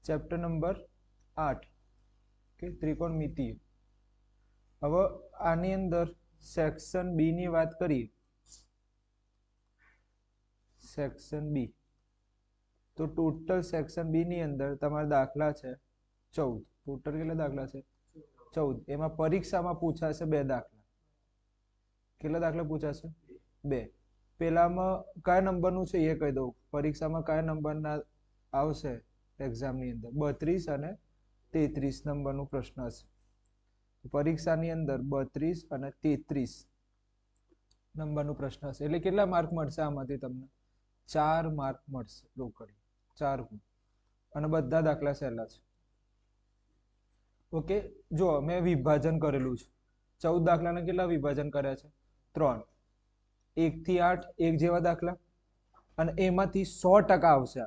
Chapter number 8 કે ત્રિકોણમિતિય. હવે આની અંદર સેક્શન બી ની વાત કરીએ. સેક્શન બી તો ટોટલ સેક્શન બી ની અંદર તમારા દાખલા છે 14. ટોટલ કેટલા દાખલા છે? 14. એમાં પરીક્ષામાં પૂછાશે 2 દાખલા. કેટલા દાખલા પૂછાશે? 2. પેલામાં કયા નંબરનું છે એ કહી દઉં. પરીક્ષામાં કયા નંબરના આવશે એક્ઝામની અંદર? 32 અને 33 નંબરનો પ્રશ્ન હશે. પરીક્ષાની અંદર 32 અને 33 નંબરનો પ્રશ્ન હશે. એટલે કેટલા માર્ક મળશે આમાંથી તમને? 4 માર્ક મળશે. રોકડી 4 ગુણ. અને બધા દાખલા સહેલા છે. ઓકે, જો મેં વિભાજન કરેલું છે. 14 દાખલાને કેટલા વિભાજન કર્યા છે? 3. 1 થી 8 એક જેવા દાખલા, અને એમાંથી 100% આવશે.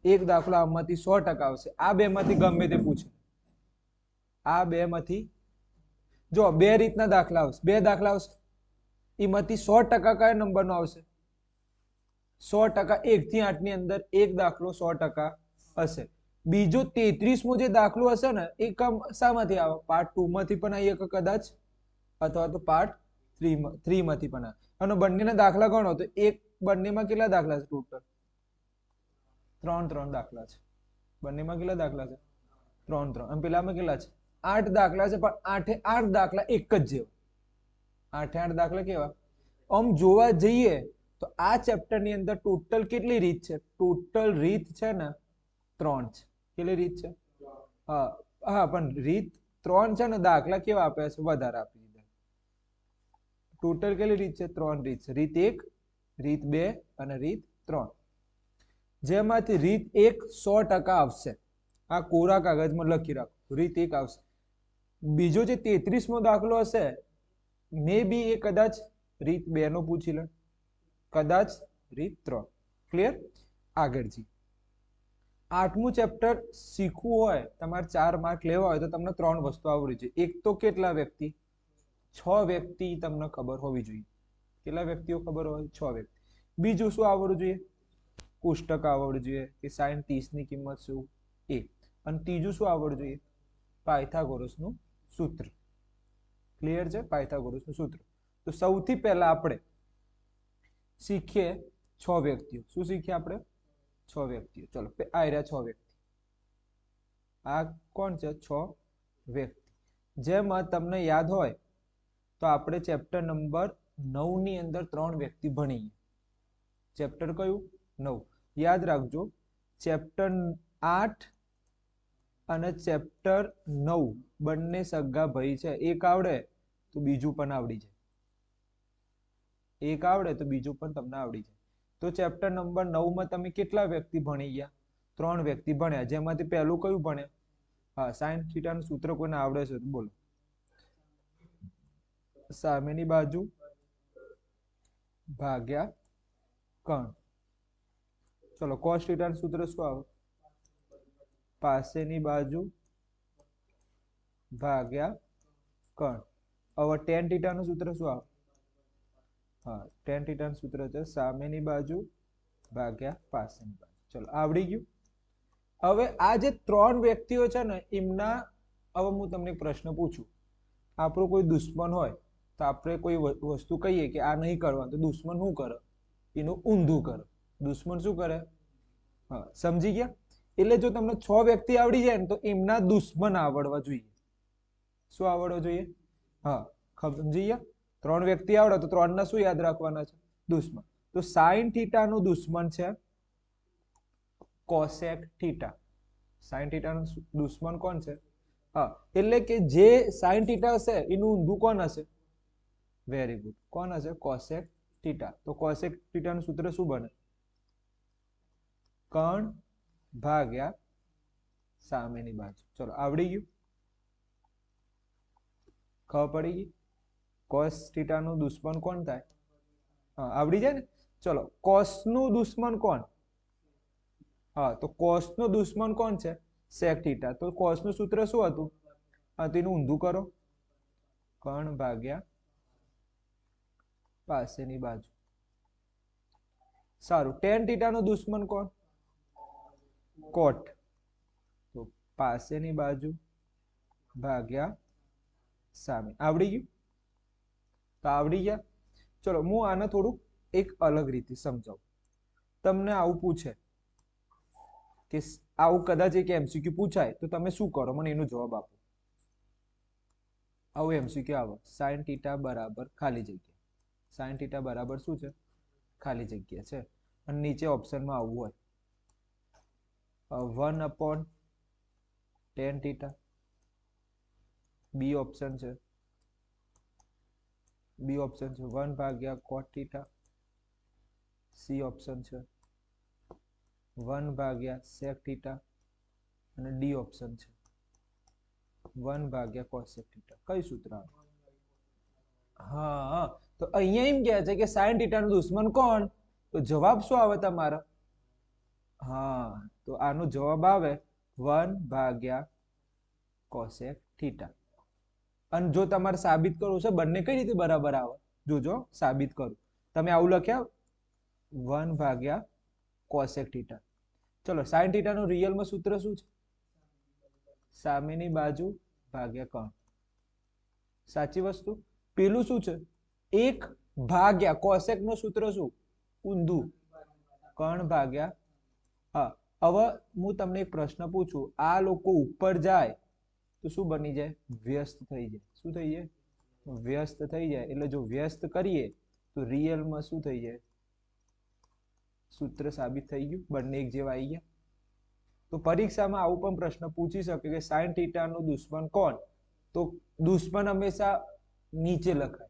એક દાખલો આમાંથી 100% આવશે. આ બે માંથી ગમે તે પૂછે. આ બે માંથી જો 2 રીતના દાખલા આવશે. 2 દાખલા આવશે, એમાંથી 100% કયા નંબરનો આવશે? 100% 1 થી 8 ની અંદર એક દાખલો 100% હશે. બીજો 33મો જે દાખલો હશે ને એ શામાંથી આવે? પાર્ટ 2 માંથી પણ આવી શકે કદાચ, અથવા તો પાર્ટ 3 માંથી પણ આવે. અને બંનેના દાખલા ગણો તો એક બંનેમાં કેટલા દાખલા છે ટોટલ? 3 દાખલા છે. બંનેમાં કેટલા દાખલા છે? 3. અને પેલામાં કેટલા છે? 8 દાખલા છે. પણ 8 દાખલા એક જ જેવા. 8 દાખલા કેવા? આમ જોવા જઈએ તો આ ચેપ્ટર ની અંદર ટોટલ કેટલી રીત છે? ટોટલ રીત છે ને 3 છે. કેટલી રીત છે? હા પણ રીત 3 છે ને દાખલા કેવા આપ્યા છે? વધારે આપી દીધા. ટોટલ કેટલી રીત છે? 3 રીત છે. રીત 1, રીત 2 અને રીત 3. જેમાંથી રીત 1 100% આવશે. આ કોરા કાગળમાં લખી રાખો. રીત 1 આવશે. બીજો જે 33મો દાખલો હશે મે બી એ કદાચ રીત 2 નો પૂછી લે, કદાચ રીત 3. ક્લિયર? આગળ જી. 8મું ચેપ્ટર શીખવું હોય, તમારે 4 માર્ક લેવા હોય તો તમને 3 વસ્તુ આવડવી જોઈએ. એક તો કેટલા વ્યક્તિ? 6 વ્યક્તિ તમને ખબર હોવી જોઈએ. કેટલા વ્યક્તિઓ ખબર હોય? 6 વ્યક્તિ. બીજું શું આવડવું જોઈએ? કોષ્ટક આવડવું જોઈએ કે sin 30 ની કિંમત શું એ. અને ત્રીજું શું આવડવું જોઈએ? પાયથાગોરસનું સૂત્ર. ક્લિયર છે? પાયથાગોરસનું સૂત્ર. તો સૌથી પહેલા આપણે શીખીએ 6 વ્યક્તિઓ. શું શીખીએ આપણે? 6 વ્યક્તિઓ. ચલો આ રહ્યા 6 વ્યક્તિ. આ કોણ છે? 6 વ્યક્તિ. જેમાં તમને યાદ હોય તો આપણે ચેપ્ટર નંબર 9 ની અંદર 3 વ્યક્તિ ભણીએ. ચેપ્ટર કયું? 9. યાદ રાખજો, ચેપ્ટર 8 અને ચેપ્ટર 9 બંને સગા ભાઈ છે. એક આવડે તો બીજું પણ આવડી જાય. એક આવડે તો બીજું પણ તમને આવડી જાય. તો ચેપ્ટર નંબર 9 માં તમે કેટલા વ્યક્તિ ભણી ગયા? 3 વ્યક્તિ ભણ્યા. જેમાંથી પહેલું કયું ભણ્યા? હા, sin θ નું સૂત્ર કોઈને આવડે છે તો બોલો. સામેની બાજુ ભાગ્યા કર્ણ. ચલો cos θ નું સૂત્ર શું આવે? પાસેની બાજુ ભાગ્યા કર્ણ. હવે tan θ નું સૂત્ર શું આવે? હા, tan θ નું સૂત્ર છે સામેની બાજુ ભાગ્યા પાસેની બાજુ. ચલો આવડી ગયું. હવે આ જે 3 વ્યક્તિઓ છે ને એમના, હવે હું તમને પ્રશ્ન પૂછું. આપણો કોઈ દુશ્મન હોય તો આપણે કોઈ વસ્તુ કહીએ કે આ નહીં કરવાનું, તો દુશ્મન શું કરે? એનું ઊંધું કરે. દુશ્મન શું કરે? હા, સમજી ગયા? એટલે જો તમને 6 વ્યક્તિ આવડી જાય ને તો એમના દુશ્મન આવડવા જોઈએ. શું આવડવા જોઈએ? હા, સમજી ગયા? 3 વ્યક્તિ આવડે તો 3 ના શું યાદ રાખવાના છે? દુશ્મન. તો sin θ નું દુશ્મન છે cosec θ. sin θ નું દુશ્મન કોણ છે? હા, એટલે કે જે sin θ હશે એનું ઊંધું કોણ હશે? Very good. કોણ હશે? cosec θ. તો cosec θ નું સૂત્ર શું બને? કર્ણ ભાગ્યા સામેની બાજુ. ચલો આવડી ગયું? ખબર પડી ગઈ? cos θ નું દુશ્મન કોણ થાય? હા, આવડી જાય ને? ચલો cos નું દુશ્મન કોણ? હા, તો cos નું દુશ્મન કોણ છે? sec θ. તો cos નું સૂત્ર શું હતું? હા, તો એનું ઊંધું કરો. કર્ણ ભાગ્યા પાસેની બાજુ. સારું. tan θ નું દુશ્મન કોણ? કોટ, તો પાસેની બાજુ ભાગ્યા સામે. આવડી ગયું? તો આવડી ગયા. ચલો હું આને થોડુંક એક અલગ રીતે સમજાવું. તમને આવું પૂછે કે આવું કદાચ એક એમસીક્યુ પૂછાય તો તમે શું કરો, મને એનો જવાબ આપો. આવું એમસીક્યુ આવે, સાઈન થીટા બરાબર ખાલી જગ્યા. સાઈન થીટા બરાબર શું છે? ખાલી જગ્યા છે. અને નીચે ઓપ્શનમાં આવવું હોય 1/tan થીટા. બી ઓપ્શન છે, બી ઓપ્શન છે 1/cot થીટા. સી ઓપ્શન છે 1/sec થીટા. અને ડી ઓપ્શન છે 1/cosec થીટા. કઈ સૂત્ર આવે? હા, તો અહીંયા એમ કહે છે કે સાઈન થીટા નો દુશ્મન કોણ? તો જવાબ શું આવે તમારો? હા, તો આનો જવાબ આવે 1/cosec થીટા. અને જો તમારે સાબિત કરવું છે બંને કઈ રીતે બરાબર આવે, જોજો સાબિત કરું. તમે આવું લખ્યા 1/cosec થીટા. ચલો, સાઈન થીટા નું રિયલમાં સૂત્ર શું છે? સામેની બાજુ ભાગ્યા કર્ણ. સાચી વસ્તુ. પેલું શું છે? 1 કોસેક નું સૂત્ર શું? ઊંધું, કર્ણ ભાગ્યા. હા, હવે હું તમને એક પ્રશ્ન પૂછું, આ લોકો ઉપર જાય તો શું બની જાય? વ્યસ્ત થઈ જાય. શું થઈ જાય? વ્યસ્ત થઈ જાય. એટલે જો વ્યસ્ત કરીએ તો રિયલમાં શું થઈ જાય? સૂત્ર સાબિત થઈ ગયું, બંને એક જેવા આવી ગયા. તો પરીક્ષામાં આવું પણ પ્રશ્ન પૂછી શકે કે સાઈન થીટા નું દુશ્મન કોણ? તો દુશ્મન હંમેશા નીચે લખાય.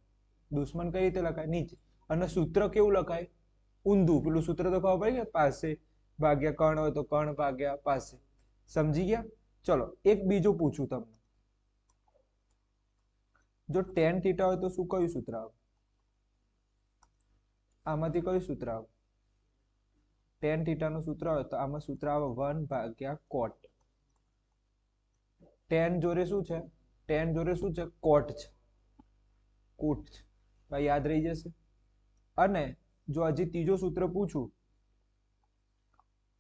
દુશ્મન કઈ રીતે લખાય? નીચે. અને સૂત્ર કેવું લખાય? ઊંધું. પેલું સૂત્ર તો ખબર પડી કે પાસે ભાગ્યા કર્ણ હોય તો કર્ણ ભાગ્યા પાસે. સમજી ગયા? ચલો, એક બીજું પૂછું તમને. જો tan થીટા હોય તો શું કયું સૂત્ર આવે? આમાંથી કયું સૂત્ર આવે? tan થીટા નું સૂત્ર હોય તો આમાં સૂત્ર આવે 1/cot. tan જોડે શું છે? tan જોડે શું છે? cot છે. કોટ છે. યાદ રહી જશે. અને જો હજી ત્રીજો સૂત્ર પૂછું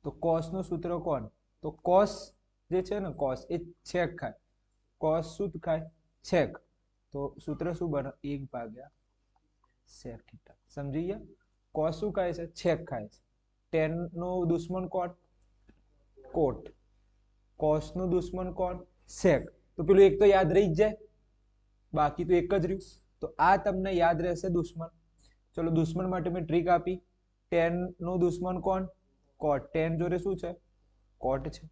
તો cos નું સૂત્ર કોણ? તો cos જે છે ને, cos એ છેક ખાય. cos શું ખાય? છેક. તો સૂત્ર શું બને? 1/sec theta. સમજી ગયા? cos શું ખાય છે? છેક ખાય છે. tan નું દુશ્મન કોણ? કોટ. cos નું દુશ્મન કોણ? sec. તો પેલું એક તો યાદ રહી જ જાય, બાકી તો એક જ રહ્યું. તો આ તમને યાદ રહેશે દુશ્મન. ચલો, દુશ્મન માટે મેં ટ્રીક આપી. tan નું દુશ્મન કોણ? cot. tan જોડે શું છે? cot છે.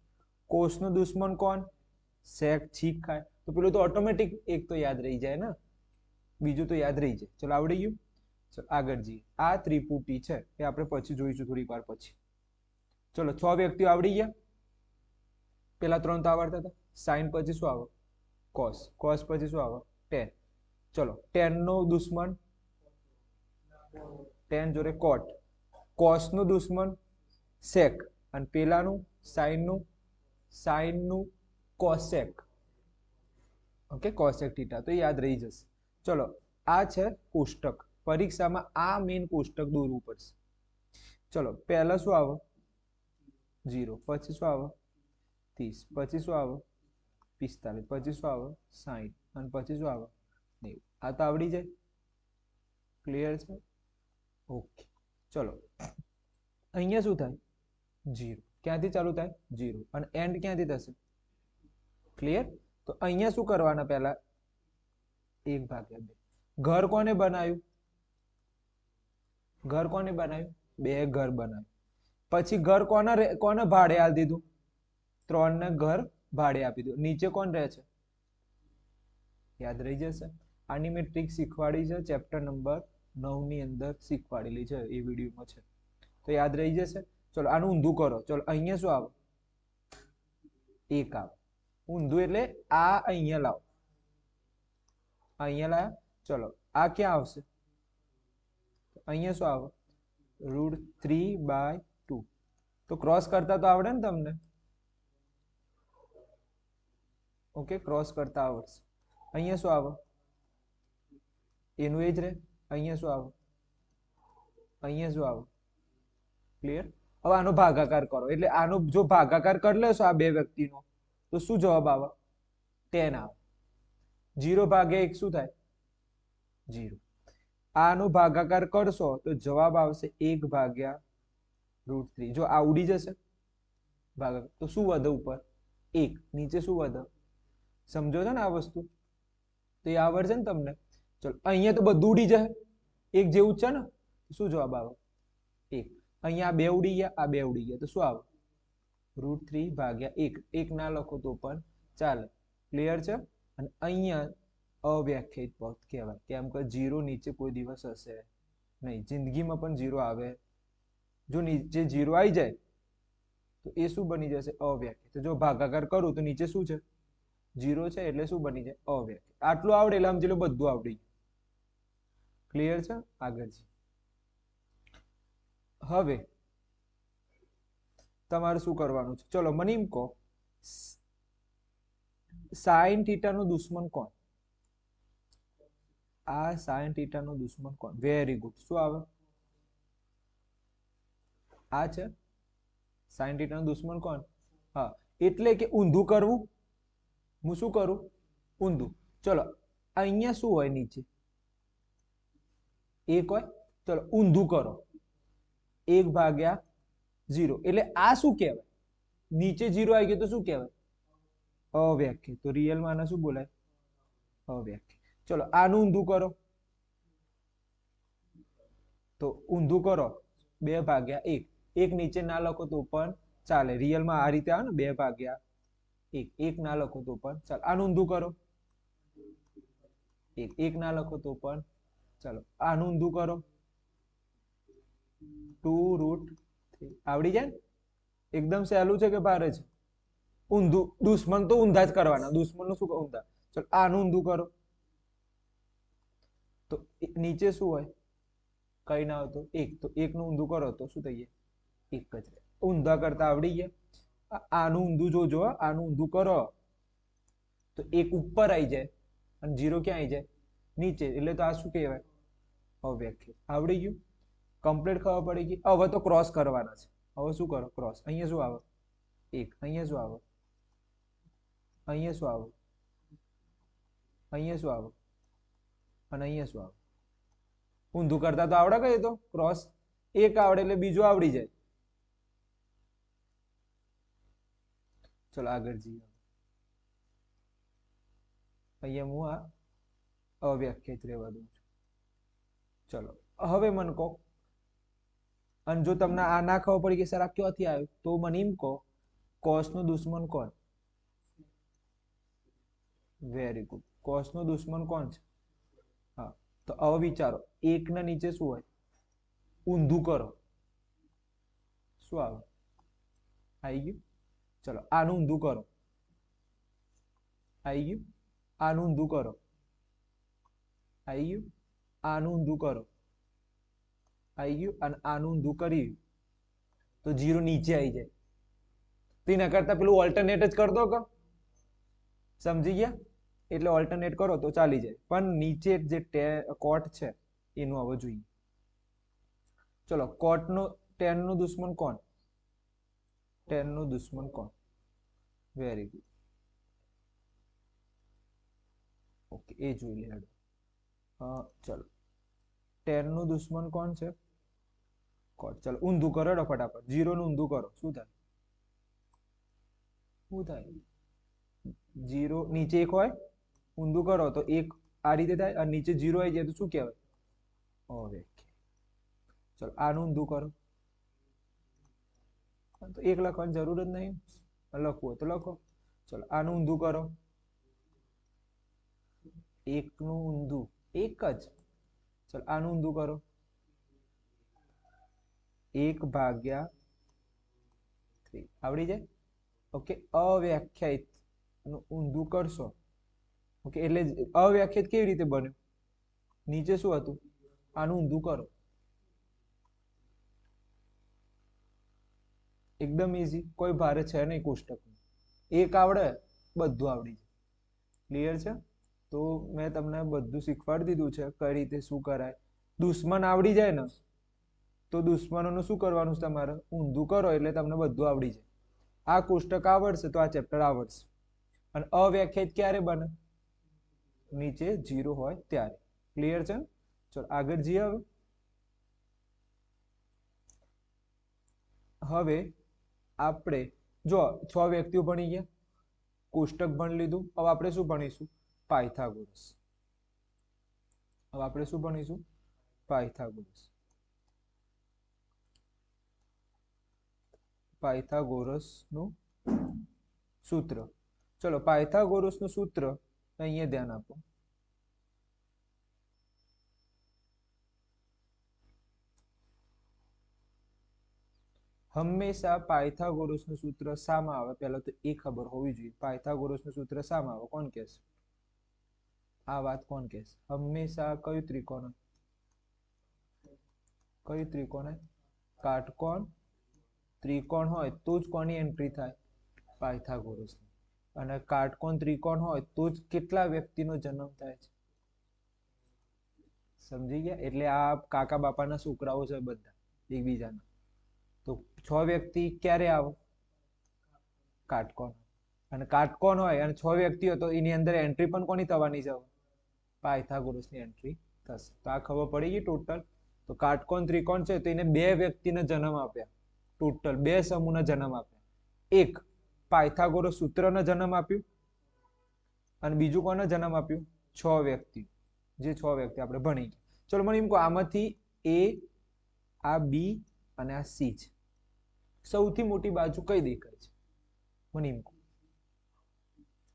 cos નું દુશ્મન કોણ? sec. છીક ખાય. તો પેલું તો ઓટોમેટિક એક તો યાદ રહી જાય ને, બીજું તો યાદ રહી જાય. ચલો, આવડી ગયું. ચલો આગળ જઈએ. આ ત્રિપુટી છે એ આપણે પછી જોઈશું થોડીક વાર પછી. ચલો, 6 વ્યક્તિઓ આવડી ગયા. પેલા 3 તો આવડતા હતા. સાઈન પછી શું આવે? cos. cos પછી શું આવે? tan. ચલો, tan નું દુશ્મન tan જોડે cot. cos નું દુશ્મન sec. અને પેલાનું સાઈન નું cosec. Okay, cosec theta. તો યાદ રહી જશે. ચલો, આ છે કોષ્ટક. પરીક્ષામાં આ મેઇન કોષ્ટક દોરવું પડશે. ચલો, પહેલા શું આવે? 0. પછી શું આવે? 30. પછી શું આવે? 45. પછી શું આવે? 60. અને પછી શું આવે? 90. આ તો આવડી જાય. ક્લિયર છે? ઓકે. ચલો, અહીંયા શું થાય? 0. ક્યાંથી ચાલુ થાય? 0. અને એન્ડ ક્યાંથી થશે? ક્લિયર? તો અહીંયા શું કરવાના? પહેલા 1/2. ઘર કોને બનાવ્યું? ઘર કોને બનાવ્યું? 2 ઘર બનાવ્યું. પછી ઘર કોને ભાડે આપી દીધું? 3 ને ઘર ભાડે આપી દીધું. નીચે કોણ રહે છે? યાદ રહી જશે. આની મેં ટ્રીક શીખવાડી છે, ચેપ્ટર નંબર 9 ની અંદર શીખવાડેલી છે, એ વિડીયોમાં છે. તો યાદ રહી જશે. ચલો, આનું ઊંધું કરો. ચલો, અહીંયા શું આવે? 1 આવે. ઊંધું એટલે આ અહીંયા લાવો. અહીંયા લાયા. ચલો, આ ક્યાં આવશે? અહીંયા શું આવે? √3/2. તો ક્રોસ કરતા તો આવડે ને તમને? ઓકે, ક્રોસ કરતા આવડશે. અહીંયા શું આવે? એનું એ જ રહે. અહીંયા શું આવે? અહીંયા શું આવે? ક્લિયર? હવે આનો ભાગાકાર કરો એટલે આનો જો ભાગાકાર કરી લેશો આ બે વ્યક્તિનો તો શું જવાબ આવે 10 આવે 0 ભાગ્યા 1 શું થાય 0 આનો ભાગાકાર કરશો તો જવાબ આવશે 1 ભાગ્યા √3 જો આ ઉડી જશે ભાગાકાર તો શું વધે ઉપર 1 નીચે શું વધે સમજો છો ને આ વસ્તુ તો એ આવડશે ને તમને ચલો અહીંયા તો બધું ઉડી જાય એક જેવું છે ને શું જવાબ આવે 1 અહીંયા આ બે ઉડી ગયા આ બે ઉડી ગયા તો શું આવે √3 ભાગ્યા 1 1 ના લખો તો પણ ચાલે ક્લિયર છે અને અહીંયા અવ્યાખ્યાયિત પદ કહેવાય કેમ કે 0 નીચે કોઈ દિવસ હશે નહીં જિંદગીમાં પણ 0 આવે જો નીચે 0 આવી જાય તો એ શું બની જશે અવ્યાખ્યાયિત તો જો ભાગાકાર કરું તો નીચે શું છે 0 છે એટલે શું બની જાય અવ્યાખ્યાયિત આટલું આવડે એટલે સમજી લો બધું આવડી ગયું ક્લિયર છે આગળ હવે તમારે શું કરવાનું છે ચલો મને એમ કહો સાઇન થીટા નો દુશ્મન કોણ આ સાઇન થીટા નો દુશ્મન કોણ વેરી ગુડ શું આવે આ છે સાઇન થીટા નો દુશ્મન કોણ હા એટલે કે ઊંધું કરવું હું શું કરું ઊંધું ચલો અહીંયા શું હોય નીચે 1 હોય ચલો ઊંધું કરો 1 ભાગ્યા 0 એટલે આ શું કહેવાય નીચે 0 આવી ગયો તો શું કહેવાય અવ્યાખ્યાયિત તો રિયલ માં આને શું બોલાય અવ્યાખ્યાયિત ચલો આનું ઊંધું કરો તો ઊંધું કરો 2 ભાગ્યા 1 1 નીચે ના લખો તો પણ ચાલે રિયલ માં આ રીતે આવે ને 2 ભાગ્યા 1 1 ના લખો તો પણ ચાલો આનું ઊંધું કરો 1 ના લખો તો પણ ચાલો આનું ઊંધું કરો 2√3 આવડી જાય એકદમ સહેલું છે કે ભારે છે ઊંધું દુશ્મન તો ઊંધા જ કરવાના દુશ્મન નું શું ઊંધા ચલો આનું ઊંધું કરો તો નીચે શું હોય કઈ ના હોય તો 1 તો 1 નું ઊંધું કરો તો શું થઈ જાય 1 જ ઊંધા કરતા આવડી ગયા આનું ઊંધું જોજો આનું ઊંધું કરો તો 1 ઉપર આવી જાય અને 0 ક્યાં આવી જાય નીચે એટલે તો આ શું કહેવાય અવ્યાખ્યાયિત આવડી ગયું કમ્પ્લીટ ખબર પડી ગઈ હવે તો ક્રોસ કરવાના છે હવે શું કરો ક્રોસ અહીંયા શું આવે 1 અહીંયા શું આવે અહીંયા શું આવે અહીંયા શું આવે અને અહીંયા શું આવે ઊંધું કરતા તો આવડે કઈ તો ક્રોસ 1 આવડે એટલે બીજું આવડી જાય ચલો આગળ જઈએ અહીંયા હું આ અવ્યાખ્યાયિત રહેવા દઉં છું ચલો હવે મને કહો અને જો તમને આ ના ખબર પડી કે સર આ ક્યાંથી આવ્યું તો મને એમ કહો કોસ નો દુશ્મન કોણ વેરી ગુડ કોસ નો દુશ્મન કોણ છે હા તો હવે વિચારો 1 ના નીચે શું હોય ઊંધું કરો શું આવે આવી ગયું ચલો આનું ઊંધું કરો આવી ગયું આનું ઊંધું કરો આવી ગયું આનું ઊંધું કરો આવી ગયું અને આનું ઊંધું કરી તો 0 નીચે આવી જાય તેના કરતા પેલું ઓલ્ટરનેટ જ કરી દો કે સમજી ગયા એટલે ઓલ્ટરનેટ કરો તો ચાલી જાય પણ નીચે જે કોટ છે એનું હવે જોઈએ ચલો કોટ નો 10 નું દુશ્મન કોણ 10 નું દુશ્મન કોણ વેરી ગુડ ઓકે એ જોઈ લે ચલો 10 નું દુશ્મન કોણ છે કોટ ચલો ઊંધું કરો ફટાફટ 0 નું ઊંધું કરો શું થાય 0 નીચે 1 હોય ઊંધું કરો તો 1 આ રીતે થાય અને નીચે 0 આવી જાય તો શું કહેવાય અવ્યાખ્યાયિત ચલો આનું ઊંધું કરો તો 1 લખવાની જરૂર જ નહીં લખવું તો લખો ચલો આનું ઊંધું કરો 1 નું ઊંધું 1 જ ચલો આનું ઊંધું કરો 1 ભાગ્યા 3 આવડી જાય ઓકે અવ્યાખ્યાયિત નું ઊંધું કરશો ઓકે એટલે અવ્યાખ્યાયિત કેવી રીતે બન્યું નીચે શું હતું આનું ઊંધું કરો એકદમ ઈઝી કોઈ ભારે છે નહીં કોષ્ટકમાં 1 આવડે બધું આવડી જાય ક્લિયર છે તો મેં તમને બધું શીખવાડી દીધું છે કઈ રીતે શું કરાય દુશ્મન આવડી જાય ને તો દુશ્મનોનું શું કરવાનું છે તમારે? ઊંધું કરો એટલે તમને બધું આવડી જાય. આ કોષ્ટક આવડશે તો આ ચેપ્ટર આવડશે. અને અવ્યાખ્યાયિત ક્યારે બને? નીચે 0 હોય ત્યારે. ક્લિયર છે? ચલો આગળ જઈએ. હવે આપણે જો 6 વ્યક્તિઓ ભણી ગયા, કોષ્ટક ભણી લીધું. હવે આપણે શું ભણીશું? પાયથાગોરસ. હવે આપણે શું ભણીશું? પાયથાગોરસ. પાયથાગોરસનું સૂત્ર. ચલો પાયથાગોરસનું સૂત્ર અહીંયા ધ્યાન આપો. હંમેશા પાયથાગોરસનું સૂત્ર શામાં આવે? પહેલા તો એ ખબર હોવી જોઈએ પાયથાગોરસનું સૂત્ર શામાં આવે. કોણ કહેશે આ વાત? કોણ કહેશે? હંમેશા કયું ત્રિકોણ? કયું ત્રિકોણ? કાટકોણ ત્રિકોણ હોય તો જ કોની એન્ટ્રી થાય? પાયથાગોરસ. અને કાટકોણ ત્રિકોણ હોય તો જ કેટલા વ્યક્તિનો જન્મ થાય છે? સમજી ગયા? એટલે આ કાકા બાપાના છોકરાઓ છે બધા એકબીજાના. તો 6 વ્યક્તિ ક્યારે આવે? કાટકોણ. અને કાટકોણ હોય અને 6 વ્યક્તિ હોય તો એની અંદર એન્ટ્રી પણ કોની થવાની છે? પાયથાગોરસની એન્ટ્રી થશે. તો આ ખબર પડી ગઈ ટોટલ. તો કાટકોણ ત્રિકોણ છે તો એને 2 વ્યક્તિને જન્મ આપ્યા. ટોટલ 2 સમૂહને જન્મ આપ્યા. એક પાયથાગોરસ સૂત્રને જન્મ આપ્યું અને બીજું કોને જન્મ આપ્યું? 6 વ્યક્તિ. જે 6 વ્યક્તિ આપણે ભણી. ચલો મને એમ કહો આમાંથી એ, આ બી અને આ સી છે. સૌથી મોટી બાજુ કઈ દેખાય છે? મને એમ કહો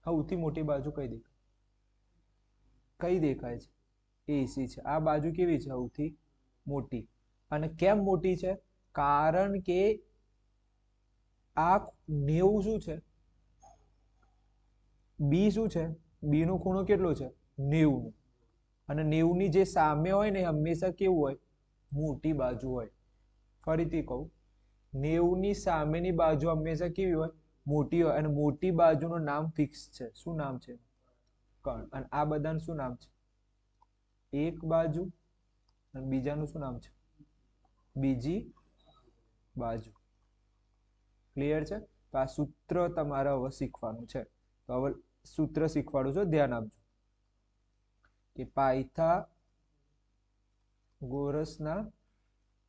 સૌથી મોટી બાજુ કઈ દેખાય? કઈ દેખાય છે? એસી છે. આ બાજુ કેવી છે? સૌથી મોટી. અને કેમ મોટી છે? કારણ કે આ 90 શું છે? બી શું છે? બી નો ખૂણો કેટલો છે? 90. અને 90 ની જે સામે હોય ને હંમેશા કેવું હોય? મોટી બાજુ હોય. ફરીથી કહું, 90 ની સામેની બાજુ હંમેશા કેવી હોય? મોટી હોય. અને મોટી બાજુનું નામ ફિક્સ છે. શું નામ છે? કર્ણ. અને આ બધાનું શું નામ છે? એક બાજુ. અને બીજાનું શું નામ છે? બીજી બાજુ. ક્લિયર છે? તો આ સૂત્ર તમારે હવે શીખવાનું છે. તો હવે સૂત્ર શીખવાડું છું, ધ્યાન આપજો. કે પાયથાગોરસના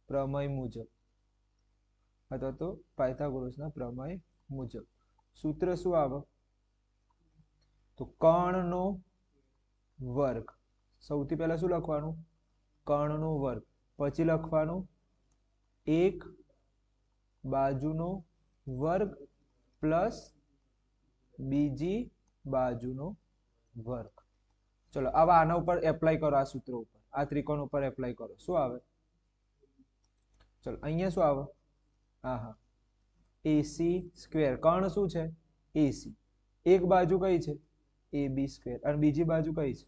પ્રમેય મુજબ અથવા તો પાયથાગોરસના પ્રમેય મુજબ સૂત્ર શું આવે? તો કર્ણનો વર્ગ. સૌથી પહેલા શું લખવાનું? કર્ણનો વર્ગ. પછી લખવાનું એક બાજુનો વર્ગ પ્લસ બીજી બાજુનો વર્ગ. ચલો હવે આના ઉપર એપ્લાય કરો. આ સૂત્ર ઉપર, આ ત્રિકોણ ઉપર એપ્લાય કરો. શું આવે? ચલો અહીંયા શું આવે? હા, એસી સ્ક્વેર. કર્ણ શું છે? એસી. એક બાજુ કઈ છે? એ બી સ્ક્વેર. અને બીજી બાજુ કઈ છે?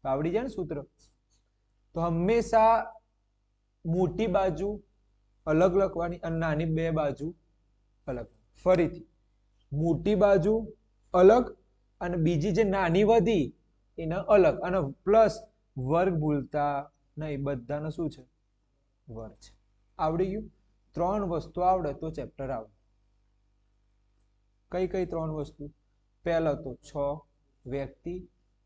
આવડી જાય ને સૂત્ર. તો હંમેશા મોટી બાજુ અલગ લખવાની અને નાની 2 બાજુ અલગ. ફરીથી મોટી બાજુ અલગ અને બીજી જે નાની વધી એને અલગ. અને પ્લસ વર્ગ ભૂલતા નહીં. બધાને શું છે? વર્ગ છે. આવડી ગયું? 3 વસ્તુ આવડે તો ચેપ્ટર આવડે. કઈ કઈ 3 વસ્તુ? પહેલા તો 6 વ્યક્તિ,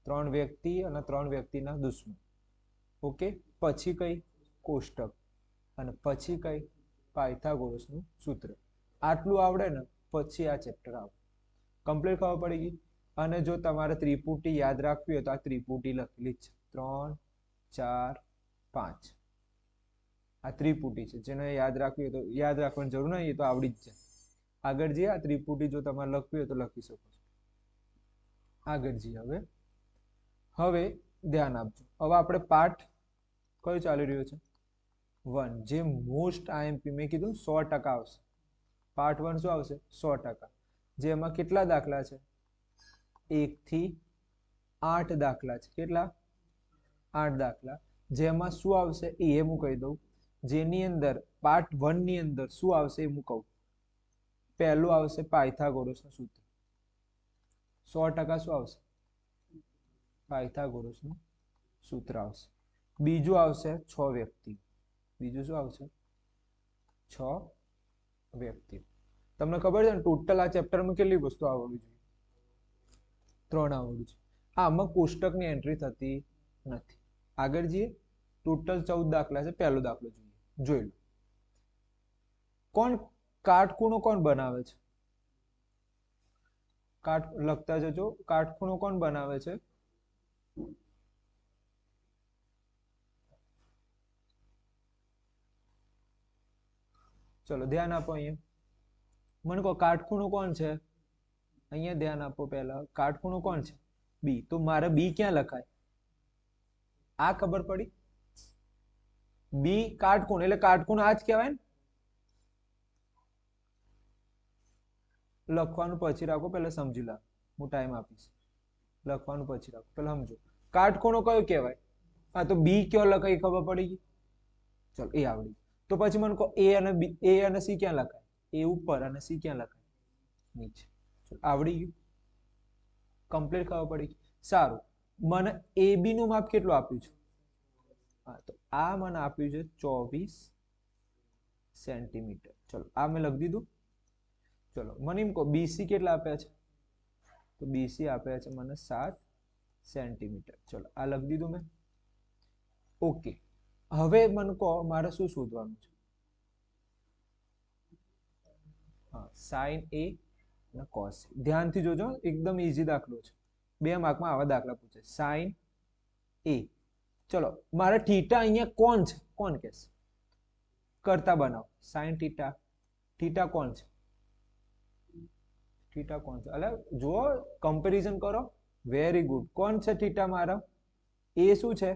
3 વ્યક્તિ અને 3 વ્યક્તિના દુશ્મન. ઓકે. પછી કઈ? કોષ્ટક. અને પછી કઈ? પાયથાગોરસનું સૂત્ર. આટલું આવડે ને પછી આ ચેપ્ટર આવે. કમ્પ્લીટ ખબર પડી ગઈ. અને જો તમારે ત્રિપુટી યાદ રાખવી હોય તો આ ત્રિપુટી લખેલી છે 3 4 5. આ ત્રિપુટી છે. જેને યાદ રાખવી હોય તો યાદ રાખવાની જરૂર નહીં, એ તો આવડી જ જાય. આગળ જઈએ. આ ત્રિપુટી જો તમારે લખવી હોય તો લખી શકો છો. આગળ જઈએ. હવે ધ્યાન આપજો. હવે આપણે પાઠ કયો ચાલી રહ્યો છે? 1. જે મોસ્ટ આઈએમપી મેં કીધું 100% આવશે. પાર્ટ 1 શું આવશે? 100%. જેમાં કેટલા દાખલા છે? 1 થી 8 દાખલા છે. કેટલા? 8 દાખલા. જેમાં શું આવશે એ હું કહી દઉં. જેની અંદર પાર્ટ 1 ની અંદર શું આવશે એ હું કહું. પહેલું આવશે પાયથાગોરસનું સૂત્ર. 100% શું આવશે? પાયથાગોરસનું સૂત્ર આવશે. બીજું આવશે 6 વ્યક્તિ. બીજું શું આવશે? 6 વ્યક્તિ. તમને ખબર છે ને ટોટલ આ ચેપ્ટરમાં કેટલી વસ્તુ આવડવી જોઈએ? 3 આવડવું છે. આમાં કોષ્ટકની એન્ટ્રી થતી નથી. આગળ જઈએ. ટોટલ 14 દાખલા છે. પહેલો દાખલો જોઈએ. જોઈ લો. કોણ કાટખૂણો કોણ બનાવે છે? લખતા જજો. કાટખૂણો કોણ બનાવે છે? ચલો ધ્યાન આપો. અહીંયા મને કહો કાટખૂણો કોણ છે? અહીંયા ધ્યાન આપો. પહેલા કાટખૂણો કોણ છે? બી. તો મારે બી ક્યાં લખાય? આ ખબર પડી? બી કાટખૂણો એટલે કાટખૂણો આ જ કહેવાય ને. લખવાનું પછી રાખો, પહેલા સમજી લો. હું ટાઈમ આપીશ. લખવાનું પછી રાખો, પહેલા સમજો. કાટખૂણો કયો કહેવાય? હા, તો બી કયો લખાય ખબર પડી ગઈ. ચલો એ આવડી. તો પછી મને કહો એ અને બી, એ અને સી ક્યાં લખાય? એ ઉપર અને સી ક્યાં લખાય? નીચે. આવડી ગયું. કમ્પ્લીટ ખબર પડી. સારું. મને એ બી નું માપ કેટલું આપ્યું છે? હા, તો આ મને આપ્યું છે 24 સેન્ટીમીટર. ચલો આ મેં લખી દીધું. ચલો મને એમ કહો બીસી કેટલા આપ્યા છે? તો બીસી આપ્યા છે મને 7 સેન્ટીમીટર. ચલો આ લખી દીધું મેં. ઓકે. હવે મને કહો મારે શું શોધવાનું છે? હા, સાઇન એ અને કોસ. ધ્યાનથી જોજો, એકદમ ઈઝી દાખલો છે. 2 માર્કમાં આવા દાખલા પૂછે. સાઇન એ. ચલો મારે થીટા અહીંયા કોણ છે? કોણ કહેશે? કરતા બનાવો. Sine theta. થીટા કોણ છે? થીટા કોણ છે? એટલે જુઓ, કમ્પેરિઝન કરો. Very good. કોણ છે થીટા મારા? એ શું છે?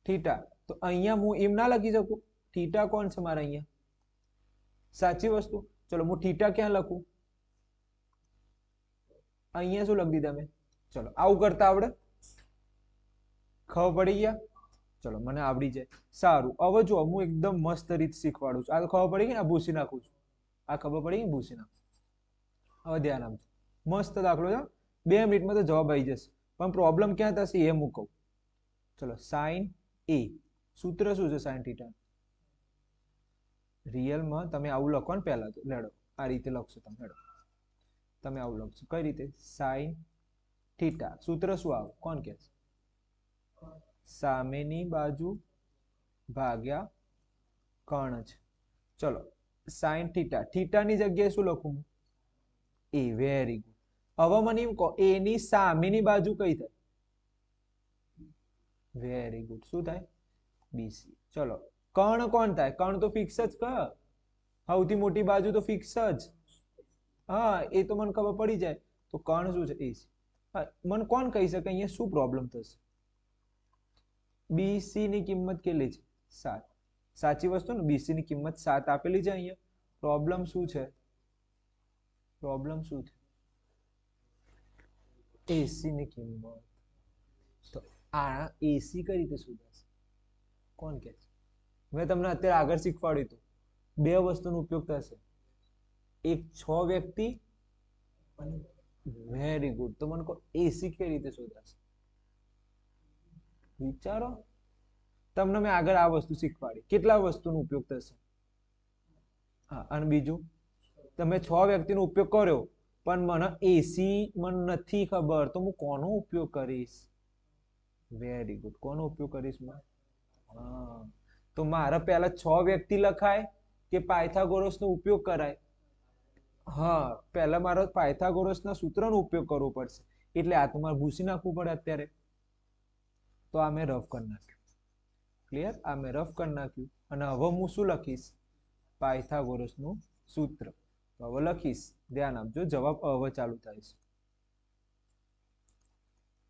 થીટા. તો અહીંયા હું એમ ના લખી શકું? થીટા કોણ છે મારા અહીંયા? સાચી વસ્તુ. ચલો હું થીટા ક્યાં લખું? અહીંયા શું લખી દીધા મેં? ચલો આવું કરતા આવડે? ખબર પડી ગયા? ચલો મને આવડી જાય. સારું. હવે જો હું એકદમ મસ્ત રીત શીખવાડું છું. આ ખબર પડી ગઈ ને? આ ભૂસી નાખું છું. આ ખબર પડી ગઈ? ભૂસી નાખું. હવે ધ્યાન આપજો. મસ્ત દાખલો છે. 2 મિનિટમાં તો જવાબ આવી જશે. પણ પ્રોબ્લેમ ક્યાં થશે એ હું કહું. ચલો સાઇન એ. સૂત્ર શું છે સાઇન થીટા? રિયલમાં તમે આવું લખો ને પહેલા તો. લેડો આ રીતે લખશો તમે. લેડો તમે આવું લખશો. કઈ રીતે? Sine theta. સૂત્ર શું આવે? કોણ કહે છે? સામેની બાજુ ભાગ્યા કર્ણ છે. ચલો સાઇન થીટા. થીટાની જગ્યાએ શું લખું? એ. Very good. હવે મને એમ કહો એ ની સામેની બાજુ કઈ થાય? Very good. શું થાય? બીસી. ચલો કર્ણ કોણ થાય? કર્ણ તો ફિક્સ જ કર. સૌથી મોટી બાજુ તો ફિક્સ જ. હા, એ તો મને ખબર પડી જાય. તો કર્ણ શું છે? એસી. મને કોણ કહી શકે અહીંયા શું પ્રોબ્લેમ થશે? બીસી ની કિંમત કેટલી છે? 7. સાચી વસ્તુ ને? બીસી ની કિંમત 7 આપેલી છે અહીંયા. પ્રોબ્લેમ શું છે? પ્રોબ્લેમ શું છે? એસી ની કિંમત. તો આ એસી કઈ રીતે શોધાશે? કોણ કહે છે? મેં તમને અત્યારે આગળ શીખવાડ્યું હતું. 2 વસ્તુનો ઉપયોગ થશે. એક 6 વ્યક્તિ અને વેરી ગુડ. તો મને કહો એસી કઈ રીતે શોધાશે? વિચારો. તમને મેં આગળ આ વસ્તુ શીખવાડી. કેટલા વસ્તુનો ઉપયોગ થશે? હા, અને બીજું તમે 6 વ્યક્તિનો ઉપયોગ કર્યો પણ મને એસી મને નથી ખબર, તો હું કોનો ઉપયોગ કરીશ? Very good. કોનો ઉપયોગ કરીશ? હા, તો મારે પહેલા 6 વ્યક્તિ લખાય કે પાયથાગોરસનો ઉપયોગ કરાય? હા, પહેલા મારે પાયથાગોરસના સૂત્રનો ઉપયોગ કરવો પડશે. એટલે આ તો મારે ભૂસી નાખવું પડે અત્યારે. તો આ મેં રફ કરી નાખ્યું. ક્લિયર? આ મેં રફ કરી નાખ્યું. અને હવે હું શું લખીશ? પાયથાગોરસનું સૂત્ર. તો હવે લખીશ. ધ્યાન આપજો. જવાબ હવે ચાલુ થાય છે.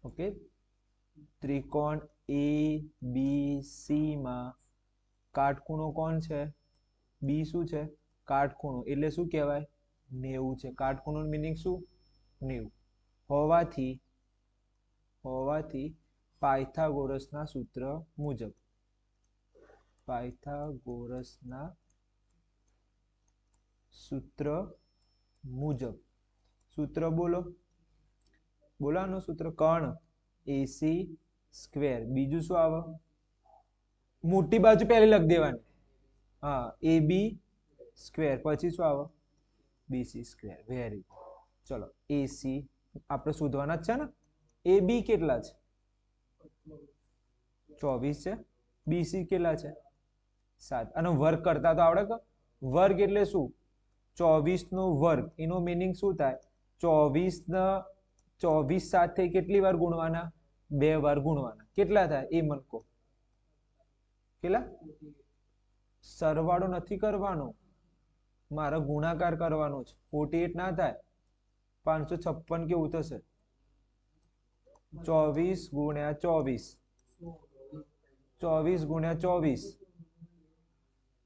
ઓકે. ત્રિકોણ એ બી સી માં કાટખૂણો કોણ છે? બી શું છે? કાટખૂણો. એટલે શું કહેવાય? 90 છે. કાટખૂણોનું મીનિંગ શું? 90. હોવાથી પાયથાગોરસના સૂત્ર મુજબ. પાયથાગોરસના સૂત્ર મુજબ. સૂત્ર બોલો. બોલાનું સૂત્ર. કર્ણ એસી સ્ક્વેર. બીજું શું આવે? મોટી બાજુ પહેલી લખી દેવાની. હા, એ બી સ્ક્વેર, પછી શું આવે બીસી સ્ક્વેર. Very good. ચલો એસી આપણે શોધવાના જ છે ને. એ બી કેટલા છે 24 છે, બીસી કેટલા છે 7. અને વર્ગ કરતા તો આવડે કે વર્ગ એટલે શું 24 નો વર્ગ, એનો મીનિંગ શું થાય 24 સાથે કેટલી વાર ગુણવાના 2 વાર ગુણવાના. કેટલા થાય એ મને કહો. કેટલા? સરવાળો નથી કરવાનો, મારે ગુણાકાર કરવાનો છે. 48 ના થાય, 556 કેવું થશે 24 ગુણ્યા 24, 24 ગુણ્યા 24,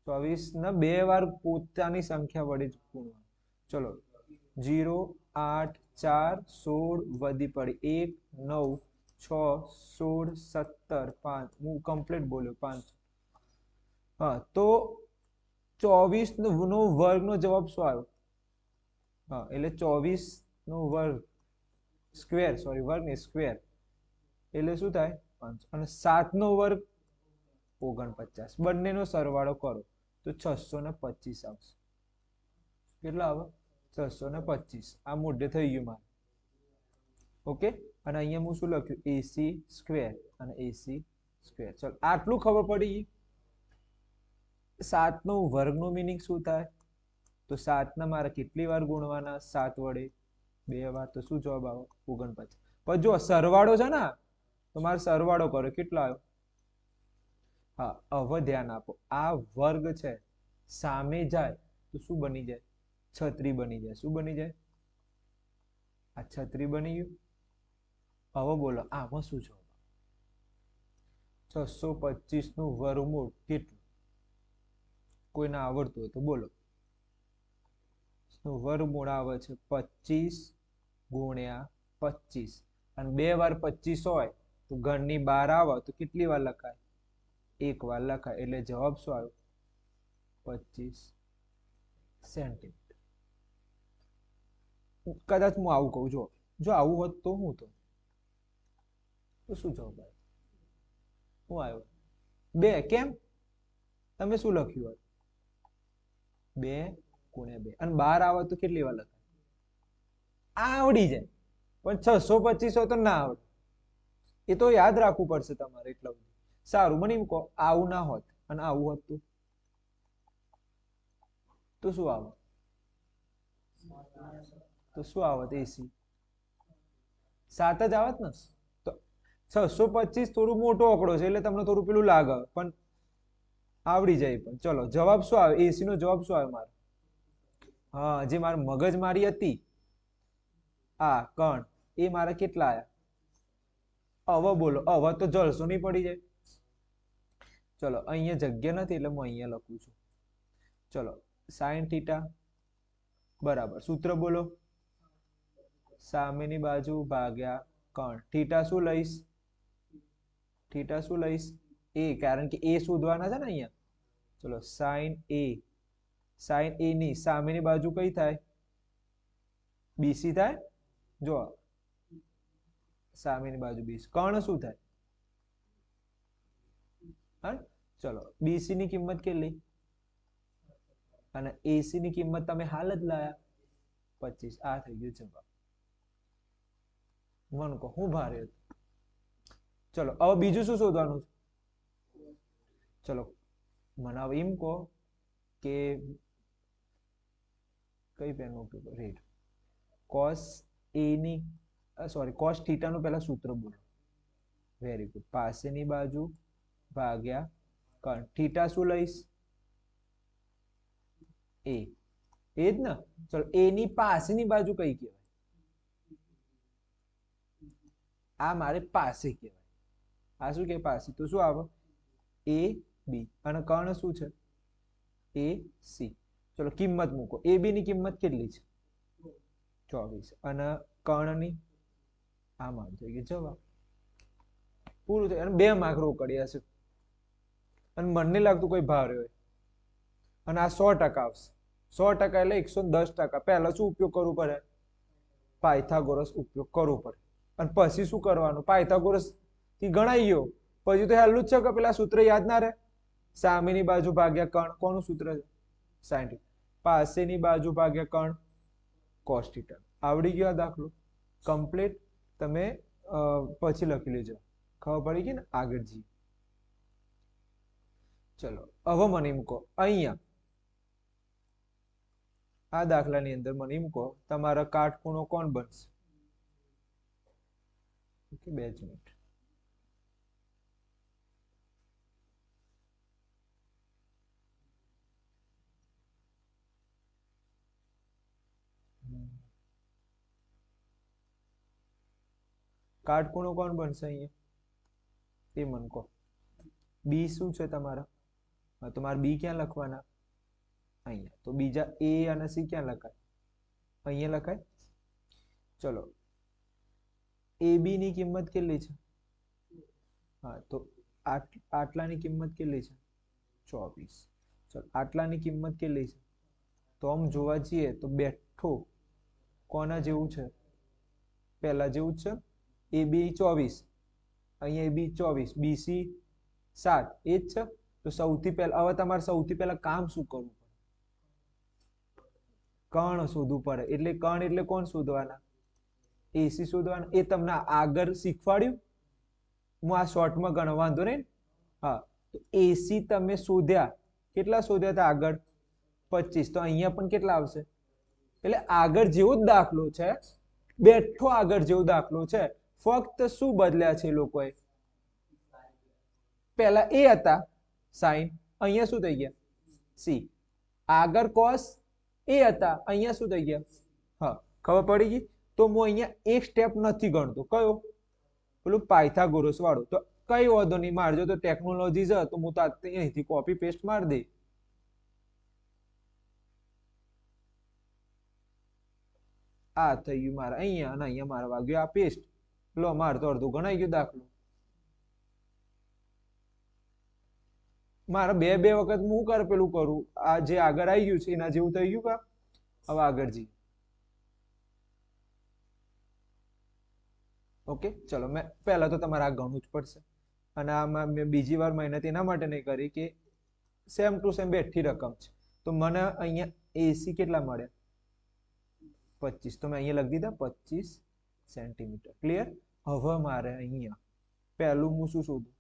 24 ને 2 વાર પોતાની સંખ્યા વડે ગુણવાનું. ચલો 0 8 4 16 વધી પડી 1 9 6 16 17 5. હું કમ્પ્લીટ બોલ્યો 5. હા, તો 24 નો વર્ગનો જવાબ શું આવ્યો? હા, એટલે 24 નો વર્ગ સ્ક્વેર, સોરી વર્ગ ને સ્ક્વેર એટલે શું થાય 5. અને 7 નો વર્ગ 49. બંનેનો સરવાળો કરો તો 625 આવશે. કેટલા આવે 625. આ મોઢે થઈ ગયું મારે. ઓકે. અને અહીંયા હું શું લખ્યું એસી સ્ક્વેર અને એસી સ્ક્વેર. ચલો આટલું ખબર પડી ગઈ. 7 નો વર્ગનો મીનિંગ શું થાય તો 7 ના મારે કેટલી વાર ગુણવાના 7 વડે 2 વાર, તો શું જવાબ આવે 49. પણ જો સરવાળો છે ને તો મારે સરવાળો કરો કેટલો આવ્યો. હા, હવે ધ્યાન આપો, આ વર્ગ છે સામે જાય તો શું બની જાય છત્રી બની જાય. શું બની જાય? આ છત્રી બની ગયું. હવે બોલો આમાં શું જવાબ? 625 નું વર્ગમૂળ કેટલું? કોઈને આવડતું હોય તો બોલો. વર્ગમૂળ આવે છે 25 ગુણ્યા 25. અને 2 વાર 25 હોય તો ઘરની બહાર આવે તો કેટલી વાર લખાય 1 વાર લખાય. એટલે જવાબ શું આવ્યો 25 સેન્ટીમીટર. કદાચ હું આવું કહું, જો આવું હોત તો હું તો શું જવાબ આવ્યો? શું આવ્યો 2. કેમ? તમે શું લખ્યું હોય 2 ગુણ્યા 2. અને 12 આવે તો કેટલી વાર લખાય? આવડી જાય, પણ 625 હોય તો ના આવડે. એ તો યાદ રાખવું પડશે તમારે એટલા બધું. સારું, મને એમ કહો આવું ના હોત અને આવું હોત તો શું આવે? તો શું આવત? એસી 7 જ આવત ને. તો 625 થોડું મોટો આંકડો છે એટલે તમને થોડું પેલું લાગે, પણ આવડી જાય. પણ ચલો જવાબ શું આવે? એસી નો જવાબ શું આવે મારે? હા, જે મારે મગજ મારી હતી આ કણ એ મારે કેટલા આયા? હવે બોલો, હવે તો જલસો નહીં પડી જાય. ચલો અહીંયા જગ્યા નથી એટલે હું અહીંયા લખું છું. ચલો sin થીટા બરાબર સૂત્ર બોલો. સામેની બાજુ ભાગ્યા કણ. થીટા શું લઈશ? થીટા શું લઈશ? એ, કારણ કે એ શોધવાના છે ને અહીંયા. ચલો sin a. sin a ની સામેની બાજુ કઈ થાય? બીસી થાય. જો સામેની બાજુ બીસી. કર્ણ શું થાય? હા, ચલો બીસી ની કિંમત કેટલી? અને એસી ની કિંમત તમે હાલ જ લાયા 25. આ થઈ ગયું જવાબ. મન કહો હું ભારે હતું. ચલો હવે બીજું શું શોધવાનું છે? ચલો મને હવે એમ કહો કે કઈ પેન ઉપયોગ રેડ cos a ની સોરી cos થીટા નું પહેલા સૂત્ર બોલો. Very good. પાસેની બાજુ ભાગ્યા કણ. થીટા શું લઈશ? a. એ જ ને. ચલો a ની પાસેની બાજુ કઈ કહેવાય? આ મારે પાસે કહેવાય. આ શું કે પાસે? તો શું આવે? a b. અને કર્ણ શું છે? a c. ચલો કિંમત મૂકો. a b ની કિંમત કેટલી છે? 24. અને કર્ણની આ માન થઈ ગયું જવાબ. પૂરું થયું. અને 2 માર્ક રોકડી હશે. અને મને લાગતું કોઈ ભારે હોય. અને આ 100% આવશે. 100% એટલે 110%. પહેલા શું ઉપયોગ કરવું પડે? પાયથાગોરસ ઉપયોગ કરવો પડે. અને પછી શું કરવાનું? પાયથાગોરસ થી ગણાઈ ગયો પછી તો હેલું જ છે કે પેલા સૂત્ર યાદ ના રહે. સામેની બાજુ ભાગ્યા કણ. કોનું સૂત્ર છે? sin. પાસેની બાજુ ભાગ્યા કર્ણ cos θ. આવડી ગયો આ દાખલો કમ્પ્લીટ. તમે પછી લખી લેજો. ખબર પડી ગઈ ને? આગળ જઈએ. ચલો હવે મને એમ કહો, અહીંયા આ દાખલાની અંદર મને એમ કહો તમારા કાટખૂણો કોણ બનશે? Okay, 2 minute. કાટખૂણો કોણ બનશે અહીંયા? એ મને કહો. બી શું છે તમારા? તમારે બી ક્યાં લખવાના? અહીંયા. તો બીજા એ અને સી ક્યાં લખાય? અહીંયા લખાય. ચલો એ બી ની કિંમત કેટલી છે? હા, તો આટલાની કિંમત કેટલી છે? 24. ચલો આટલાની કિંમત કેટલી છે? તો આમ જોવા જઈએ તો બેઠો કોના જેવું છે? પહેલા જેવું જ છે. એ બી 24, અહીંયા એ બી 24, બીસી 7, એ જ છે. તો સૌથી પહેલા હવે તમારે સૌથી પહેલા કામ શું કરવું પડે? કર્ણ શોધવું પડે. એટલે કર્ણ એટલે કોણ શોધવાના? એસી શોધવાના. એ તમને આગળ શીખવાડ્યું, હું આ શોર્ટમાં ગણવા વાંધો નહીં. હા, તો એસી તમે શોધ્યા. કેટલા શોધ્યા હતા આગળ? 25. તો અહીંયા પણ કેટલા આવશે? એટલે આગળ જેવો જ દાખલો છે, બેઠો આગળ જેવો દાખલો છે, ફક્ત શું બદલ્યા છે લોકોએ? પહેલા એ હતા સાઈન, અહીંયા શું થઈ ગયા? સી. આગળ કોસ એ હતા, અહીંયા શું થઈ ગયા? હા, ખબર પડી ગઈ. તો હું અહીંયા એક સ્ટેપ નથી ગણતો. કયો? પેલું પાયથાગોરસ વાળો. તો કઈ વાંધો નહીં, મારજો. તો ટેકનોલોજી છે તો હું તો અહીંથી કોપી પેસ્ટ મારી દે. આ થઈ ગયું મારે અહીંયા, અને અહીંયા મારે વાગ્યું આ પેસ્ટ. લો, મારે તો અડધું ગણાઈ ગયું દાખલો. મારે બે વખત હું પેલું કરું. આ જે આગળ આવી ગયું છે એના જેવું થઈ ગયું કા? હવે આગળ જઈએ. ઓકે, ચલો મેં પહેલા તો તમારે આ ગણવું જ પડશે. અને આમાં મેં બીજી વાર મહેનત એના માટે નહીં કરી કે સેમ ટુ સેમ બેઠી રકમ છે. તો મને અહીંયા એસી કેટલા મળ્યા? 25. તો મેં અહીંયા લખી દીધા 25 સેન્ટીમીટર. ક્લિયર? હવે મારે અહીંયા પહેલું હું શું શોધું?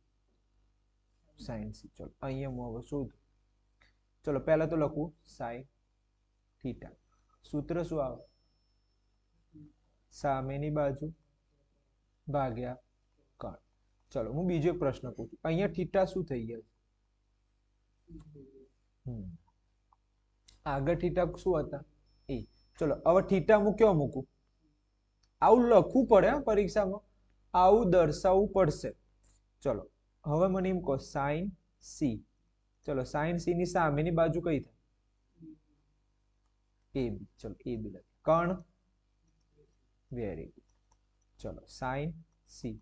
Sine C. ચલો અહીંયા હું હવે શોધું. ચલો પહેલા તો લખું સાઈન થીટા. સૂત્ર શું આવે? સામેની બાજુ ભાગ્યા કર્ણ. ચલો હું બીજો એક પ્રશ્ન પૂછું. અહીંયા થીટા શું થઈ ગયા છે? આગળ થીટા શું હતા? એ. ચલો હવે થીટા હું ક્યાં મૂકું? આવું લખવું પડે પરીક્ષામાં, આવું દર્શાવવું પડશે. ચલો હવે મને એમ કહો સાઈન સી. ચલો સાઈન સી ની સામેની બાજુ કઈ થાય? એ બી. ચલો એ બી લખે. કર્ણ. Very good. ચલો સાઈન સી.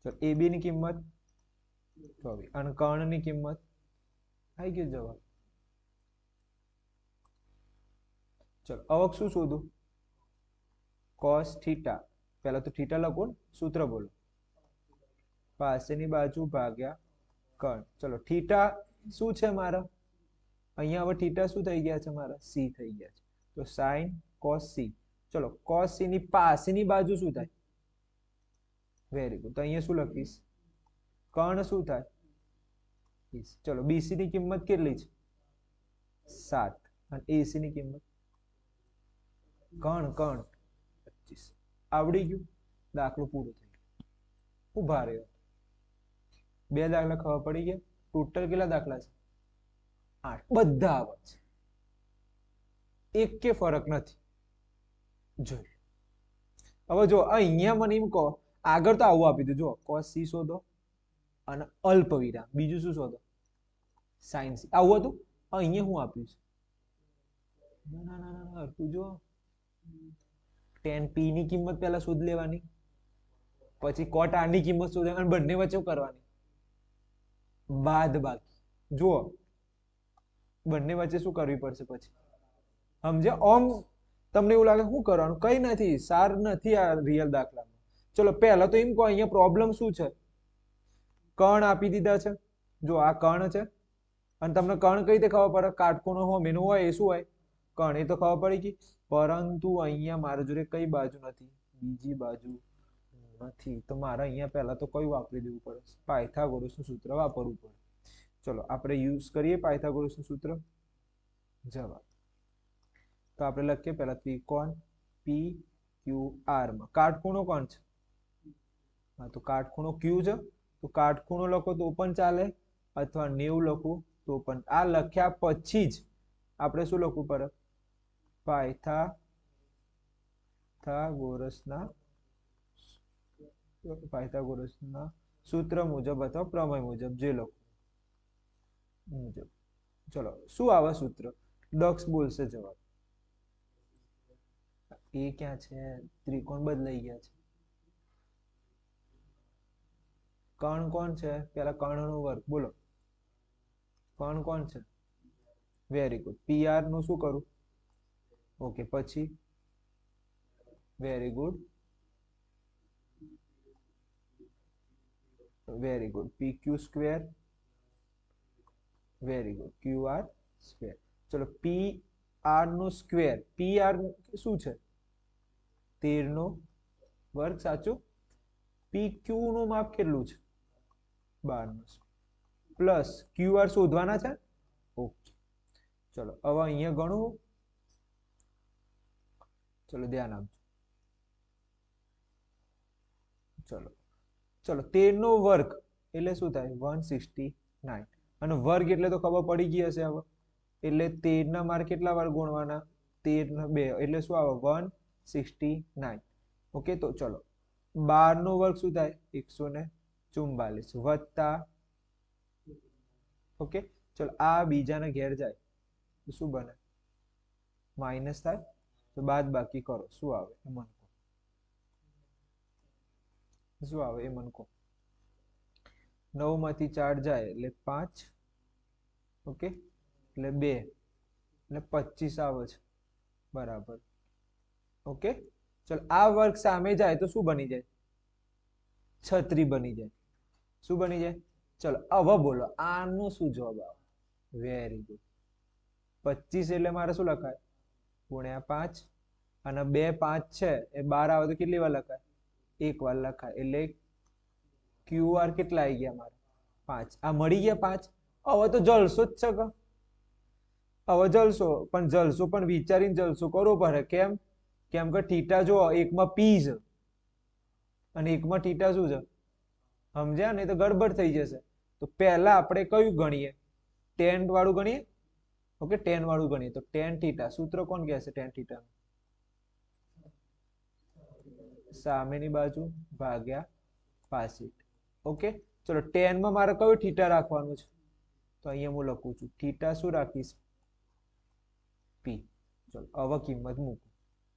ચલો એ બી ની કિંમત 24 અને કર્ણ ની કિંમત આવી ગયો જવાબ. ચલો હવે શું શોધું? Cos theta. પહેલા તો થીટા લખો ને, સૂત્ર બોલો. પાસેની બાજુ ભાગ્યા કર્ણ. ચલો થીટા શું છે મારા? અહીંયા હવે થીટા શું થઈ ગયા છે મારા? સી થઈ ગયા છે. તો સાઈન કોસ સી. ચલો કોસ સી ની પાસેની બાજુ શું થાય? Very good. તો અહીંયા શું લખીશ? કર્ણ શું થાય? ચલો બીસી ની કિંમત કેટલી છે? 7. અને એસી ની કિંમત? કર્ણ 25. આવડી ગયું. દાખલો પૂરો થઈ ગયો. ઉભા રહ્યો. 2 દાખલા ખબર પડી ગયા. ટોટલ કેટલા દાખલા છે? 8. બધા આવે છે, એક કે ફરક નથી. જોઈ હવે જો અહીંયા મને એમ કહો, આગળ તો આવું આપી દીધું. જો cos c શોધો અને અલ્પ વિરામ. બીજું શું શોધો? sin c. આવું હતું. અહીંયા હું આપ્યું છે? ના ના ના ના, તું જો tan p ની કિંમત પહેલા શોધ લેવાની, પછી cot r ની કિંમત શોધ લેવાની, બંને વચ્ચે કરવાની બાદબાકી. જુઓ બંને વચ્ચે શું કરવી પડશે પછી? સમજે? ઓમ તમને એવું લાગે શું કરવાનું? કઈ નથી, સાર નથી આ રિયલ દાખલામાં. ચલો પહેલા તો એમ કહો અહીંયા પ્રોબ્લેમ શું છે? કર્ણ આપી દીધા છે. જો આ કર્ણ છે અને તમને કર્ણ કઈ રીતે ખબર પડે? કાટખૂણો હોમીનો હોય એ શું હોય? કણ એ તો ખબર પડી ગઈ, પરંતુ અહીંયા મારા જોડે કઈ બાજુ નથી, બીજી બાજુ નથી, તો મારે અહીંયા પહેલા તો કયું વાપરી દેવું પડે, પાયથાગોરસનું સૂત્ર વાપરવું પડે. ચલો આપણે યુઝ કરીએ પાયથાગોરસનું સૂત્ર. જવાબ તો આપણે લખીએ પહેલા ત્રિકોણ પી ક્યુ આર માં કાટખૂણો કોણ છે? હા, તો કાટખૂણો ક્યુ છે, તો કાટખૂણો લખો તો પણ ચાલે, અથવા 90 લખું તો પણ. આ લખ્યા પછી જ આપણે શું લખવું પડે? પાયથાગોરસના સૂત્ર મુજબ અથવા પ્રમેય મુજબ જે લખો મુજબ. ચલો શું આવે સૂત્ર? દક્ષ બોલશે જવાબ. એ ક્યાં છે? ત્રિકોણ બદલાઈ ગયા છે. કર્ણ કોણ છે? પેલા કર્ણનો વર્ગ બોલો. કર્ણ કોણ છે? Very good. પીઆર નું શું કરું? ઓકે, પછી very good, very good. P Q square, very good. Q R square. ચલો પી આર નો સ્ક્વેર, પી આર શું છે? 13 નો વર્ગ, સાચું. પી ક્યુ નું માપ કેટલું છે? 12 નો પ્લસ ક્યુ આર શોધવાના છે. ઓકે, ચલો હવે અહીંયા ગણું. ચલો ધ્યાન આપજો. ચલો 13 નો વર્ગ એટલે શું થાય? 169. અને વર્ગ એટલે તો ખબર પડી ગઈ હશે હવે. એટલે 13 ના મારે કેટલા વાર ગુણવાના? 13 ના 2 એટલે શું આવે? 169. ઓકે, તો ચલો 12 નો વર્ગ શું થાય? 144 વત્તા. ઓકે, ચલો આ બીજાના ઘેર જાય તો શું બને? માઇનસ થાય. તો બાદ બાકી કરો, શું આવે એ મને કહો. શું આવે એ મને કહો. 9 માંથી 4 જાય એટલે 5. ઓકે, એટલે 2 એટલે 25 આવે છે. બરાબર. ઓકે, ચલો આ વર્ગ સામે જાય તો શું બની જાય? 36 બની જાય. શું બની જાય? ચલો હવે બોલો આનો શું જવાબ આવે? Very good. 25 એટલે મારે શું લખાય? ગુણ્યા 5. અને 2 5 છે એ 12 આવે તો કેટલી વાર લખાય? એક વાર લખાય. એટલે ક્યુ આર કેટલા આવી ગયા મારે? 5. આ મળી ગયા 5. હવે તો જલસો જ છે કે હવે જલસો, પણ જલસો પણ વિચારીને જલસો કરવો પડે. કેમ? કેમ કે થીટા જો એકમાં પી છે અને એકમાં થીટા શું છે? સમજ્યા? નહીં તો ગડબડ થઈ જશે. તો પહેલા આપણે કયું ગણીએ? ટેન વાળું ગણીએ. ઓકે, ટેન વાળું ગણીએ તો ટેન થીટા. સૂત્ર કોણ કહે છે ટેન થીટા? સામેની બાજુ ભાગ્યા પાસેટ. ઓકે, ચલો 10 માં મારે કયું થીટા રાખવાનું છે? તો અહીંયા હું લખું છું થીટા શું રાખીશ? પી. ચલો હવે કિંમત મૂકો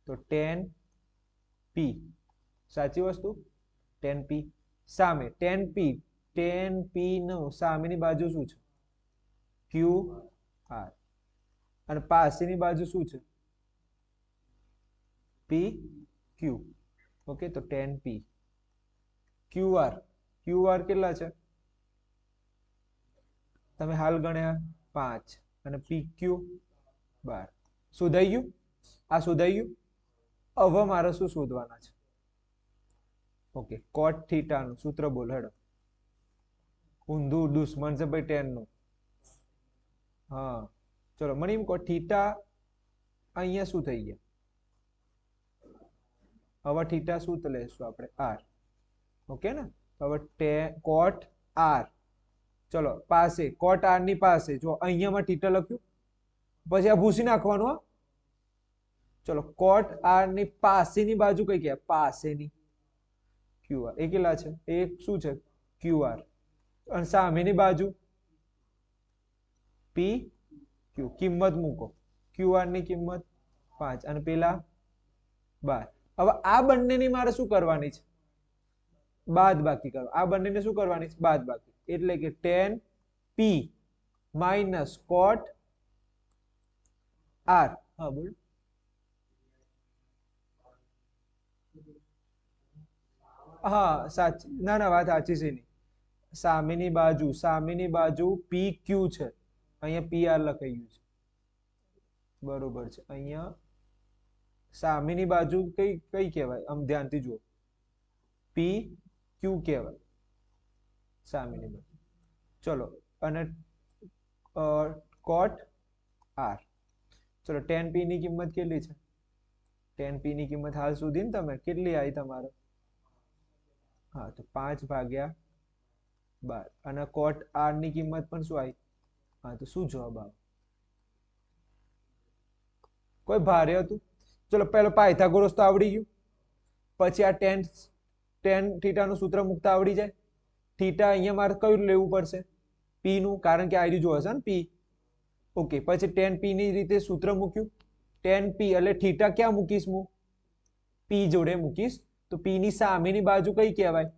તો 10 પી. સાચી વસ્તુ 10 પી. સામે 10 પી, 10 પી નો સામેની બાજુ શું છે? Q R. અને પાસેની બાજુ શું છે? પી ક્યુ. ઓકે, તો 10 પી. ક્યુ આર, ક્યુ આર કેટલા છે? તમે હાલ ગણ્યા 5 અને પી ક્યુ 12. શોધાઈ ગયું? આ શોધાઈ ગયું? હવે મારે શું શોધવાના છે? ઓકે, કોટ થીટા નું સૂત્ર બોલ હેડો. ઊંધું દુશ્મન છે ભાઈ 10 નું. હા, ચલો મને એમ કહો થીટા અહીંયા શું થઈ ગયા? હવે થીટા શું લેશું આપણે? આર. ઓકે ને? હવે કોટ આર. ચલો પાસે કોટ આર ની પાસે જો અહીંયામાં થીટા લખ્યું, પછી આ ભૂસી નાખવાનું. ચલો કોટ આર ની પાસેની બાજુ કઈ ગયા? પાસેની ક્યુ આર. એ કેટલા છે? એક શું છે? Q R. અને સામેની બાજુ પી ક્યુ. કિંમત મૂકો. ક્યુ આર ની કિંમત 5 અને પેલા 12. હવે આ બંનેની મારે શું કરવાની છે? બાદ બાકી કરો. આ બંનેને શું કરવાની છે? બાદ બાકી. એટલે કે 10 પી માઇનસ કોટ આર. હા બોલો. હા સાચી. ના ના, વાત સાચી છે નહીં. સામેની બાજુ પી ક્યુ છે, અહીંયા પી આર લખાઈ ગયું છે. બરોબર છે. અહીંયા સામેની બાજુ કઈ કઈ કહેવાય? આમ ધ્યાનથી જુઓ. પી ક્યુ કહેવાય સામેની બાજુ. ચલો, અને કોટ આર. ચલો, ટેન પી ની કિંમત કેટલી છે? ટેન પી ની કિંમત હાલ સુધી ને તમે કેટલી આવી તમારે? હા, તો 5/12. અને કોટ આર ની કિંમત પણ શું આવી? હા, તો શું જવાબ આવે? કોઈ ભારે હતું? ચલો, પેલો પાયથાગોરસ તો આવડી ગયું. પછી આ ટેન ટેન થીટાનું સૂત્ર મૂકતા આવડી જાય. થીટા અહીંયા મારે કયું લેવું પડશે? પી નું, કારણ કે આ જો હશે ને પી. ઓકે, પછી ટેન પી ની રીતે સૂત્ર મૂક્યું. ટેન પી એટલે થીટા ક્યાં મૂકીશ હું? પી જોડે મૂકીશ. તો પી ની સામેની બાજુ કઈ કહેવાય?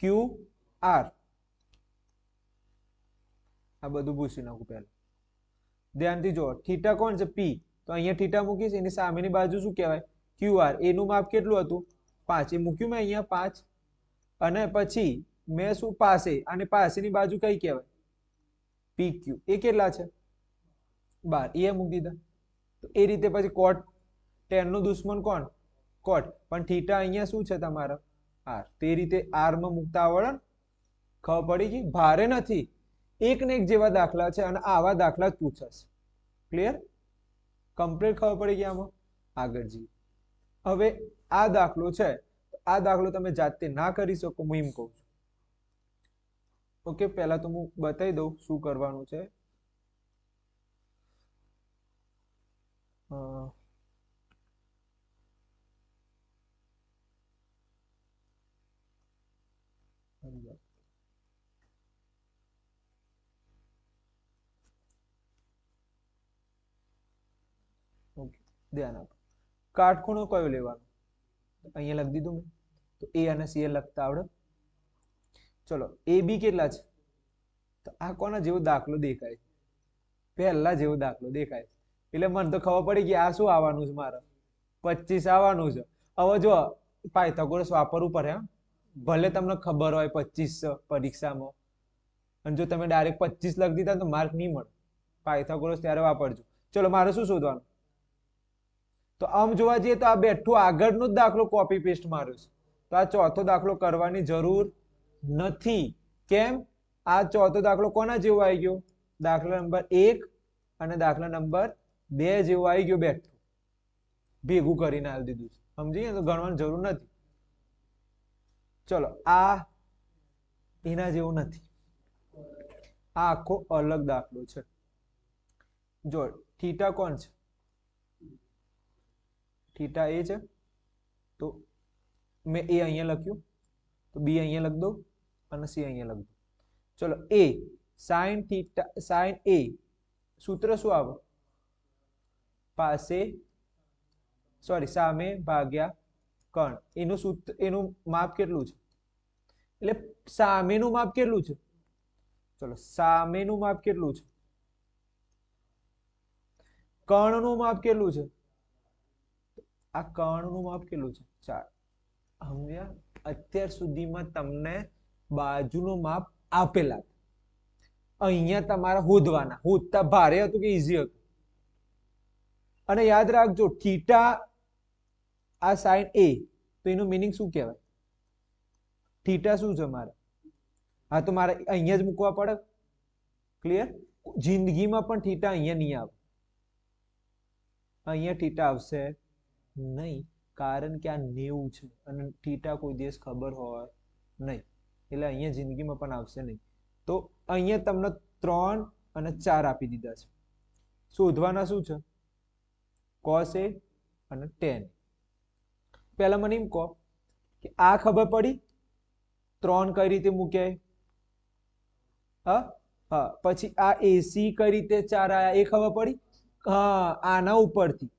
Q R. આ બધું પૂછી નાખું પહેલા. ધ્યાનથી જો, થીટા કોણ છે? પી. તો અહીંયા થીટા મૂકીશ, એની સામેની બાજુ શું કહેવાય? Q R. એનું માપ કેટલું હતું? 5. એ મૂક્યું મેં અહીંયા 5. અને પછી મેં શું પાસે, અને પાસેની બાજુ કઈ કહેવાય? પી ક્યુ. એ કેટલા છે? 12. એ મૂકી દીધા. તો એ રીતે પછી કોટ 10 નું દુશ્મન કોણ? કોટ. પણ થીટા અહીંયા શું છે તમારા? આર. તે રીતે આર માં મૂકતા આવડે ને? ખબર પડી ગઈ? ભારે નથી. એક ને એક જેવા દાખલા છે, અને આવા દાખલા જ પૂછાશે. ક્લિયર? કમ્પ્લીટ ખબર પડી ગઈ આમાં? આગળ જઈએ. હવે આ દાખલો છે, આ દાખલો તમે જાતે ના કરી શકો, હું એમ કહું છું. ઓકે, પહેલા તો હું બતાવી દઉં શું કરવાનું છે. ઓકે, ધ્યાન આપો. કાટખૂણો કયો લેવાનો? અહીંયા લખી દીધું મેં. તો એ અને સી લખતા આવડે? ચલો, એ બી કેટલા છે? તો આ કોના જેવો દાખલો દેખાય? પહેલા જેવો દાખલો દેખાય. એટલે મને તો ખબર પડી કે આ શું આવવાનું છે મારે? 25 આવવાનું છે. હવે જો પાયથાગોરસ વાપરવું પડે. ભલે તમને ખબર હોય 25 પરીક્ષામાં, અને જો તમે ડાયરેક્ટ 25 લખી દીધા તો માર્ક નહીં મળે. પાયથાગોરસ ત્યારે વાપરજો. ચલો, મારે શું શોધવાનું? તો આમ જોવા જઈએ તો આ બેઠું આગળનો જ દાખલો કોપી પેસ્ટ માર્યો છે. તો આ ચોથો દાખલો કરવાની જરૂર નથી. કેમ? આ ચોથો દાખલો કોના જેવો આવી ગયો? દાખલા નંબર 1 અને દાખલા નંબર 2 જેવો આવી ગયો. બેઠું ભેગું કરીને આવી દીધું છે. સમજી તો ગણવાની જરૂર નથી. ચલો, આ એના જેવો નથી. આ આખો અલગ દાખલો છે. જો થીટા કોણ છે? થીટા એ છે. તો મેં એ અહીંયા લખ્યું, તો બી અહીંયા લખ દો, અને સી અહીંયા લખ દો. ચલો, એ સાઈન થીટા, સાઈન એ સૂત્ર શું આવે? પાસે, સોરી, સામે ભાગ્યા કર્ણ. એનું સૂત્ર, એનું માપ કેટલું છે? એટલે સામેનું માપ કેટલું છે? ચલો, સામેનું માપ કેટલું છે? કર્ણનું માપ કેટલું છે? આ કર્ણનું માપ કેટલું છે? 4. સમજ્યા? અત્યાર સુધીમાં તમને બાજુનું માપ આપેલા, અહીંયા તમારે શોધવાના. શોધતા ભારે હતું કે ઈઝી હતું? અને યાદ રાખજો, થીટા આ સાઈન એ, તો એનું મીનિંગ શું કહેવાય? થીટા શું છે મારે? હા, તો મારે અહીંયા જ મૂકવા પડે. ક્લિયર? જિંદગીમાં પણ થીટા અહીંયા નહીં આવે. અહીંયા થીટા આવશે નહીં, કારણ કે આ 90 છે, અને થીટા કોઈ દિવસ ખબર હોય નહીં. એટલે અહીંયા જિંદગીમાં પણ આવશે નહીં. તો અહીંયા તમને 3 અને 4 આપી દીધા છે. શોધવાના શું છે? cos A અને tan. પહેલા મને એમ કહો કે આ ખબર પડી 3 કઈ રીતે મૂકે? હા, હા. પછી આ AC કઈ રીતે 4 આયા એ ખબર પડી? હા, આના ઉપરથી.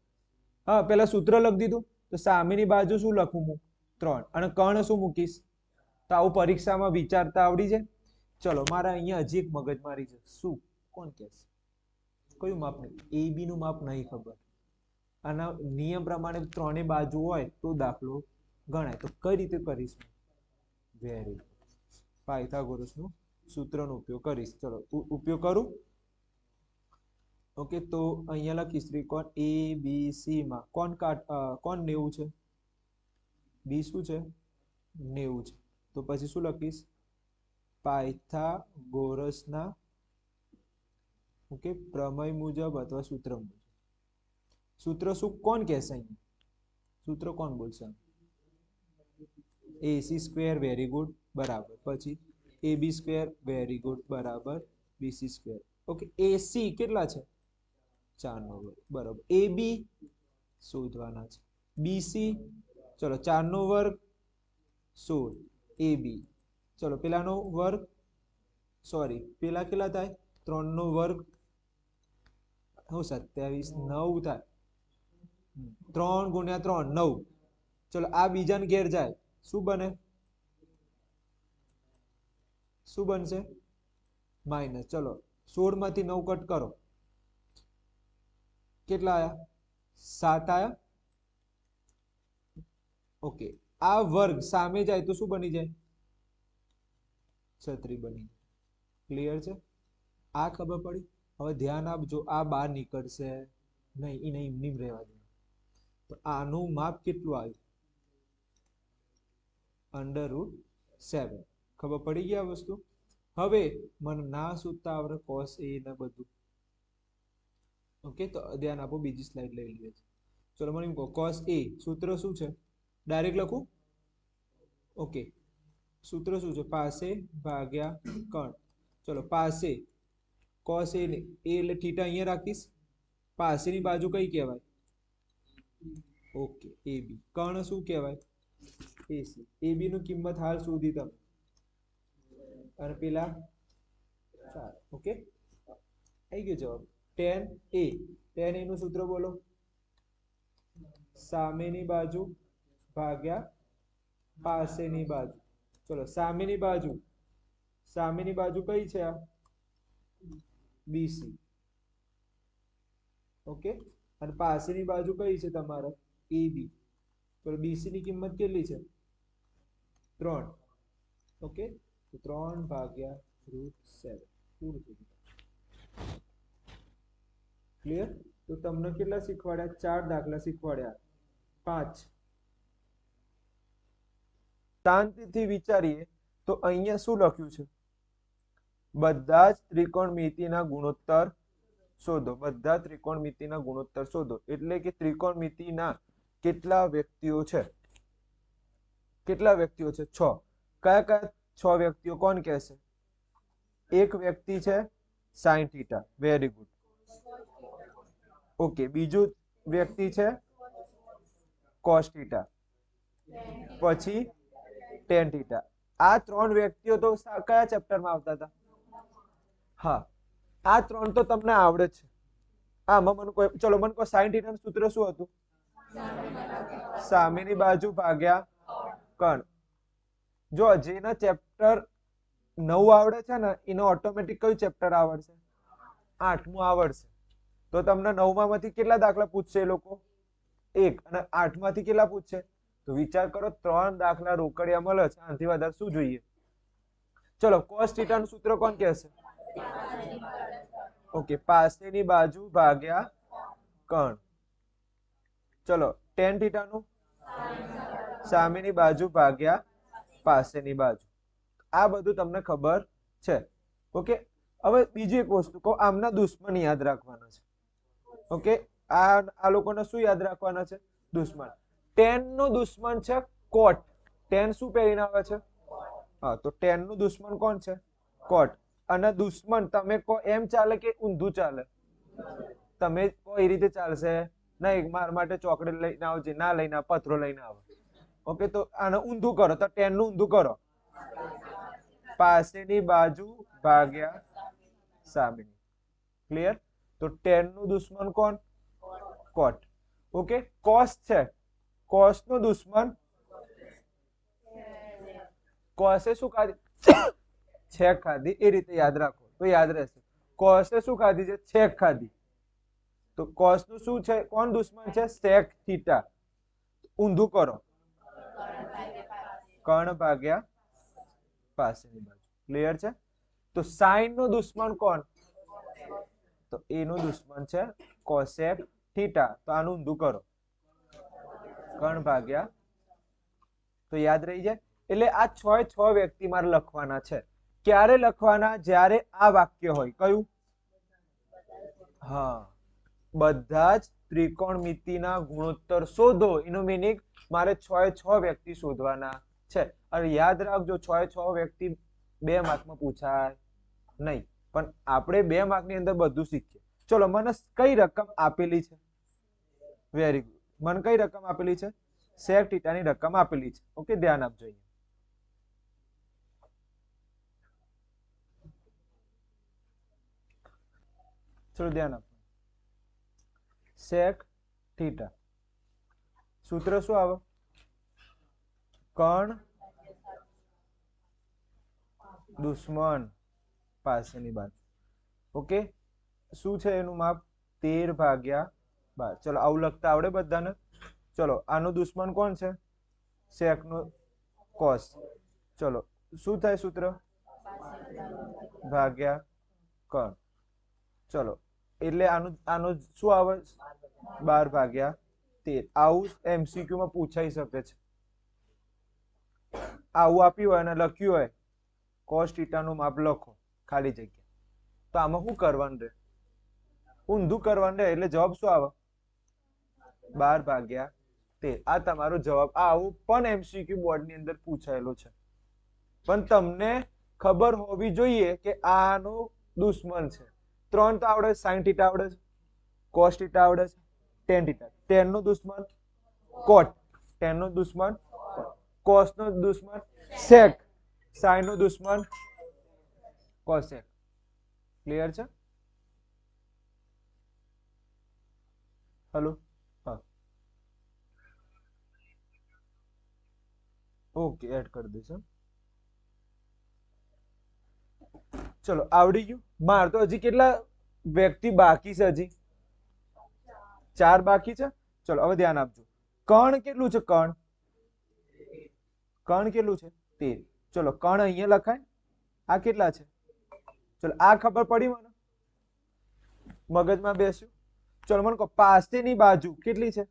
હા, પેલા સૂત્ર લખી દીધું. તો સામેની બાજુ શું લખું હું? 3. અને કર્ણ શું મૂકીશ? તો આવું પરીક્ષામાં વિચારતા આવડી જાય. ચલો, મારા અહીંયા હજી એક મગજમારી છે. શું? કોણ કહેશે? કયું માપ નહીં? AB નું માપ નહીં ખબર. આના નિયમ પ્રમાણે 3 બાજુ હોય તો દાખલો ગણાય. તો કઈ રીતે કરીશ? વેરી પાયથાગોરસનું સૂત્રનો ઉપયોગ કરીશ. ચલો, ઉપયોગ કરું. ઓકે, તો અહીંયા લખીશ ત્રિકોણ એ બી સી માં કોણ 90 છે? બી શું છે? 90 છે. તો પછી શું લખીશ? પાયથાગોરસના ઓકે પ્રમેય મુજબ અથવા સૂત્ર મુજબ. સૂત્ર શું કોણ કહેશે અહીંયા? સૂત્ર કોણ બોલશે? AC સ્ક્વેર વેરી ગુડ બરાબર. પછી AB સ્ક્વેર વેરી ગુડ બરાબર BC સ્ક્વેર. ઓકે, AC કેટલા છે? 4 નો વર્ગ બરાબર. AB શોધવાના છે. BC ચલો 4 નો વર્ગ 16. AB ચલો પેલાનો વર્ગ સોરી પેલા કેટલા થાય? 3 નો વર્ગ 27 9 થાય. 3 ગુણ્યા 3 9. ચલો આ બીજાને ઘેર જાય શું બને? શું બનશે? માઇનસ. ચલો 16 માંથી 9 કટ કરો. કેટલા આયા? 7 આયા. ઓકે, આ વર્ગ સામે જાય તો શું બની જાય? છત્રી બની. ક્લિયર છે? આ ખબર પડી? હવે ધ્યાન આપજો, આ બહાર નીકળશે નહીં, એને એમની રહેવા દે. તો આનું માપ કેટલું આવ્યું? √7. ખબર પડી ગઈ આ વસ્તુ? હવે મને ના શોધતા આવડે cos A ને બધું. ઓકે, તો ધ્યાન આપો, બીજી સ્લાઇડ લઈ લઈએ. ચલો મને એમ કહો cos A સૂત્ર શું છે? ડાયરેક્ટ લખું? ઓકે, સૂત્ર શું છે? પાસે ભાગ્યા કણ. ચલો પાસે cos A ને A એટલે થીટા અહીંયા રાખીશ. પાસેની બાજુ કઈ કહેવાય? Okay AB. કણ શું કહેવાય? AC. AB નું કિંમત હાલ શોધી તમે અને પેલા 4. ઓકે, આવી ગયો જવાબ. tan A. tan A નું સૂત્ર બોલો. સામેની બાજુ ભાગ્યા પાસેની બાજુ. ચલો સામેની બાજુ કઈ છે? આ BC. ઓકે, અને પાસેની બાજુ કઈ છે તમારે? AB. તો BC ની કિંમત કેટલી છે? 3. ઓકે, તો 3 ભાગ્યા √7 પૂરું થઈ ગયું. ક્લિયર? તો તમને કેટલા શીખવાડ્યા? 4 દાખલા શીખવાડ્યા. 5. શાંતિથી વિચારીએ તો અહીંયા શું લખ્યું છે? બધા જ ત્રિકોણમિતિના ગુણોત્તર શોધો. બધા ત્રિકોણમિતિના ગુણોત્તર શોધો એટલે કે ત્રિકોણમિતિના કેટલા વ્યક્તિઓ છે? કેટલા વ્યક્તિઓ છે? 6. કયા કયા 6 વ્યક્તિઓ કોણ કહેશે? એક વ્યક્તિ છે sin θ. Very good. ઓકે, બીજું વ્યક્તિ છે cos θ. પછી tan θ. આ 3 વ્યક્તિઓ તો કયા ચેપ્ટરમાં આવતા હતા? હા, આ 3 તો તમને આવડે છે. આમાં મને કોઈ ચલો મને કોઈ sin θ નું સૂત્ર શું હતું? સામેની બાજુ ભાગ્યા કણ. જો જેના ચેપ્ટર 9 આવડે છે ને એને ઓટોમેટિક કયું ચેપ્ટર આવડશે? 8મું આવડશે. તો તમને 9મા માંથી કેટલા દાખલા પૂછશે એ લોકો? 1. અને 8 માંથી કેટલા પૂછશે? તો વિચાર કરો, 3 દાખલા રોકડિયા મળે છે. આનાથી વધારે શું જોઈએ? ચલો cos θ નું સૂત્ર કોણ કહેશે? ઓકે, પાસેની બાજુ ભાગ્યા કણ. ચલો tan θ નું? સામેની બાજુ ભાગ્યા પાસેની બાજુ. આ બધું તમને ખબર છે. ઓકે, હવે બીજી એક વસ્તુ કહો, આમના દુશ્મન યાદ રાખવાના છે. ઓકે, આ લોકોને શું યાદ રાખવાના છે? દુશ્મન. tan નો દુશ્મન છે cot. tan શું પહેરીને આવે છે? હા, તો tan નું દુશ્મન કોણ છે? cot. અને દુશ્મન તમે કહો એમ ચાલે કે ઊંધું ચાલે? તમે કહો એ રીતે ચાલશે નહીં. મારા માટે ચોકલેટ લઈને આવજે, ના લઈને આવ, પથરો લઈને આવ. ઓકે, તો આને ઊંધું કરો તો tan નું ઊંધું કરો. પાસેની બાજુ ભાગ્યા સામેની. ક્લિયર? તો tan નું દુશ્મન કોણ? cot. ઓકે, cos છે. cos નું દુશ્મન cos એ શું ખાધી? છેક ખાધી. એ રીતે યાદ રાખો તો યાદ રહેશે. cos એ શું ખાધી છે? છેક ખાધી. તો cos નું શું છે? કોણ દુશ્મન છે? sec θ. ઊંધું કરો. કર્ણ ભાગ્યા પાસેની બાજુ. ક્લિયર છે? તો sin નું દુશ્મન કોણ? તો એ નું દુશ્મન છે કોસેક થીટા. તો આનું ઊંધું કરો, કર્ણ ભાગ્યા, તો યાદ રહી જાય. એટલે આ 6 વ્યક્તિ મારે લખવાના છે. ક્યારે લખવાના? જ્યારે આ વાક્ય હોય. કયું? હા, બધા જ ત્રિકોણમિતિના ગુણોત્તર શોધો. એનો મીનિંગ મારે 6 વ્યક્તિ શોધવાના છે. અને યાદ રાખજો, 6 વ્યક્તિ 2 માર્કમાં પૂછાય નહીં, પણ આપણે 2 માર્કની અંદર બધું શીખીએ. ચલો, મને કઈ રકમ આપેલી છે? Very good. મને કઈ રકમ આપેલી છે? સેક થીટાની રકમ આપેલી છે. ઓકે, ધ્યાન આપજો. ચલો ધ્યાન આપો. સેક થીટા સૂત્ર શું આવે? કર્ણ દુશ્મન પાસેની બાજુ. ઓકે, શું છે એનું માપ? 13/12. ચલો, આવું લખતા આવડે બધાને? ચલો, આનો દુશ્મન કોણ છે? સેક નો કોસ. ચલો, શું થાય સૂત્ર? ભાગ્યા કર્ણ. ચલો, એટલે આનું શું આવે? 12/13. આવું MCQ માં પૂછાઈ શકે છે. આવું આપ્યું હોય અને લખ્યું હોય કોસ થીટા નું માપ લખો, ખાલી જગ્યા. તો આમાં શું કરવાનું રહે? ઊંધું કરવાનું રહે. એટલે જવાબ શું આવે? 12/13. આ તમારો જવાબ. આવું પણ MCQ બોર્ડ ની અંદર પૂછાયેલો છે. પણ તમને ખબર હોવી જોઈએ કે આનો દુશ્મન છે. 3 તો આવડે. સાઇન થીટા આવડે છે, કોસ થીટા આવડે છે, ટેન થીટા. ટેન નું દુશ્મન કોટ, ટેન નું દુશ્મન કોસ નું દુશ્મન સેક, સાઇન નું દુશ્મન કોસેક. ક્લિયર છે? હેલો? હા, ઓકે, એડ કરી દઈશ. ચલો, આવડી ગયું. માર તો હજી કેટલા વ્યક્તિ બાકી છે? હજી 4 બાકી છે. ચલો, હવે ધ્યાન આપજો. કર્ણ કેટલું છે? કર્ણ કેટલું છે? 13. ચલો, કર્ણ અહીંયા લખાય. આ કેટલા છે? ચલો, આ ખબર પડી મને, મગજમાં બેસ્યું. ચલો, મને કહો પાસેની બાજુ કેટલી છે?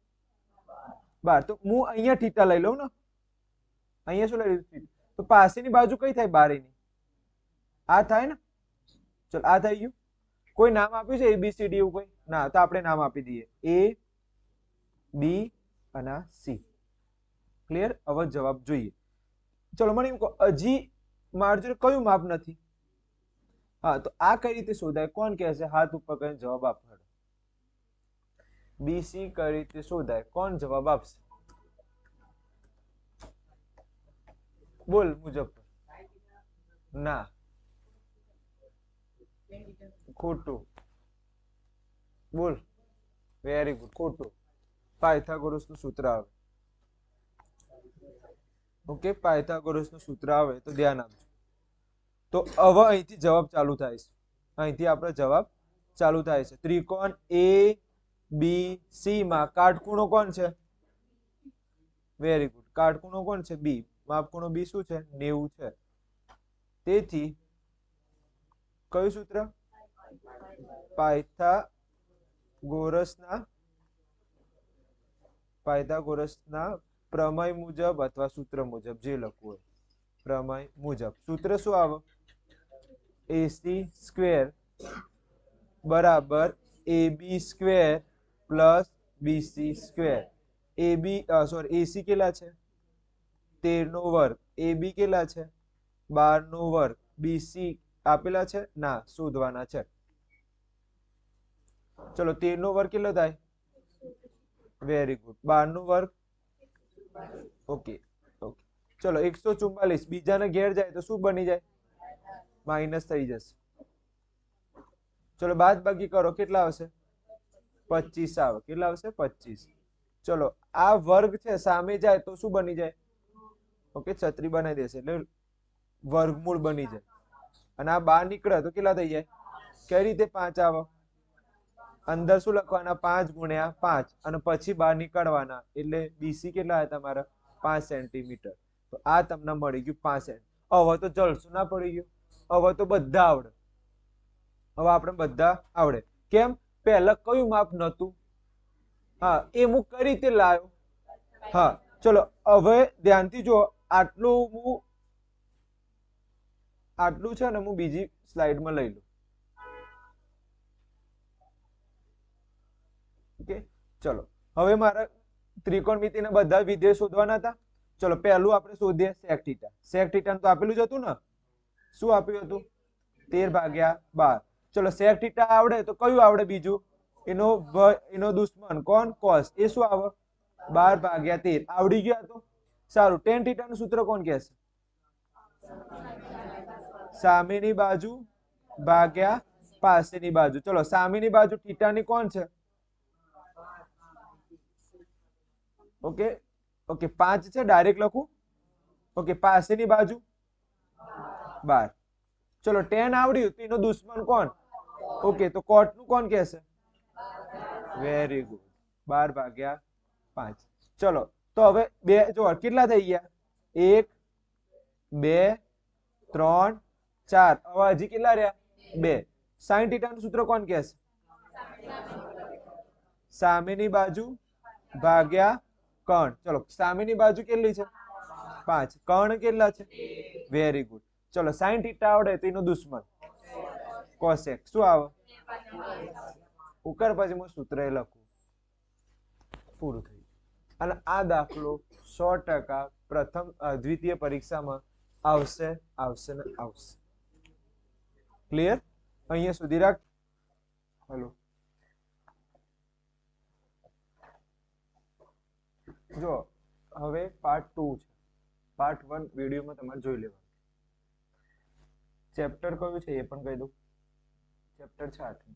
12. તો હું અહીંયા થીટા લઈ લઉં ને. અહીંયા શું લઈ લીધું? તો પાસેની બાજુ કઈ થાય? 12 ની. આ થાય ને? ચલો, આ થઈ ગયું. કોઈ નામ આપ્યું છે ABCD એવું કોઈ? ના. તો આપણે નામ આપી દઈએ A, B અને C. ક્લિયર? હવે જવાબ જોઈએ. ચલો, મને એમ કહો, હજી મારી જોડે કયું માપ નથી? હા, તો આ કઈ રીતે શોધાય? કોણ કહેશે? હાથ ઉપર કરીને જવાબ આપો. BC કઈ રીતે શોધાય? કોણ જવાબ આપશે? બોલ મુજબ. ના, ખોટું. બોલ. વેરી ગુડ, ખોટું. પાયથાગોરસ નું સૂત્ર આવે. ઓકે, પાયથાગોરસ નું સૂત્ર આવે તો ધ્યાન આપજો. તો હવે અહીંથી જવાબ ચાલુ થાય છે. અહીંથી આપણે જવાબ ચાલુ થાય છે. ત્રિકોણ ABC માં કાટખૂણો કોણ છે? Very good. કાટખૂણો કોણ છે? B. માપખૂણો B શું છે? 90 છે. તેથી કયું સૂત્ર? પાયથાગોરસના પ્રમેય મુજબ અથવા સૂત્ર મુજબ, જે લખવું હોય. પ્રમેય મુજબ સૂત્ર શું આવે? AC² બરાબર AB² પ્લસ BC². AC કેટલા છે? 13 નો વર્ગ. AB કેટલા છે? 12 નો વર્ગ. BC આપેલા છે? ના, શોધવાના છે. ચલો, 13 નો વર્ગ કેટલો થાય? Very good. 12 નો વર્ગ. Okay, okay. ચલો, 144. બીજાને ઘેર જાય તો શું બની જાય? માઇનસ થઈ જશે. ચલો, બાદ બાકી કરો. કેટલા આવશે? 25 આવે. કેટલા આવશે? 25. ચલો, આ વર્ગ છે, સામે જાય તો શું બની જાય? ઓકે, છત્રી બનાવી દેશે એટલે વર્ગમૂળ બની જાય. અને આ બહાર નીકળે તો કેટલા થઈ જાય? કઈ રીતે 5 આવે? અંદર શું લખવાના? 5 ગુણ્યા 5 અને પછી બહાર નીકળવાના. એટલે BC કેટલા હતા તમારા? 5 સેન્ટીમીટર. તો આ તમને મળી ગયું 5 સેન્ટીમીટર. હવે તો જલસું ના પડી ગયું. હવે તો બધા આવડે. હવે આપણે બધા આવડે. કેમ? પહેલા કયું માપ નતું? હા, એ હું કઈ રીતે લાવ્યો? હા, ચલો હવે ધ્યાનથી જો. આટલું છે ને હું બીજી સ્લાઇડમાં લઈ લઉં. ઓકે, ચલો હવે મારા ત્રિકોણમિતિના બધા વિધેય શોધવાના હતા. ચલો પહેલું આપણે શોધીએ sec θ. sec θ તો આપેલું જ હતું ને. શું આપ્યું હતું? 13/12. ચલો sec θ આવડે તો કયું આવડે બીજું? એનો દુશ્મન કોણ? cos. એ શું આવે? 12/13. આવડી ગયું તો સારું. tan θ નું સૂત્ર કોણ કહેશે? સામેની બાજુ ભાગ્યા પાસેની બાજુ. ચલો સામેની બાજુ θ ની કોણ છે? ઓકે ઓકે 5 છે, ડાયરેક્ટ લખું. ઓકે, પાસેની બાજુ 12. ચલો tan આવડ્યું તો એનો દુશ્મન કોણ? ઓકે, તો cot નું કોણ કહેશે? Very good. 12/5. ચલો તો હવે બે જો કેટલા થઈ ગયા? 1 2 3 4. હવે હજી કેટલા રહ્યા? 2. sin θ નું સૂત્ર કોણ કહેશે? સામેની બાજુ ભાગ્યા કર્ણ. ચલો સામેની બાજુ કેટલી છે? 5. કર્ણ કેટલા છે? Very good. ચલો sin θ આવડે તો એનો દુશ્મન cosec. શું આવે? ઉપર પછી હું સૂત્ર લખું. પૂરું થયું. અને આ દાખલો 100% પ્રથમ દ્વિતીય પરીક્ષામાં આવશે આવશે ને આવશે. ક્લિયર? અહીંયા સુધી રાખ. હેલો, જો હવે પાર્ટ 2 છે. પાર્ટ 1 વિડીયોમાં તમારે જોઈ લેવાનું. ચેપ્ટર કયું છે એ પણ કહી દઉં. ચેપ્ટર છે 8.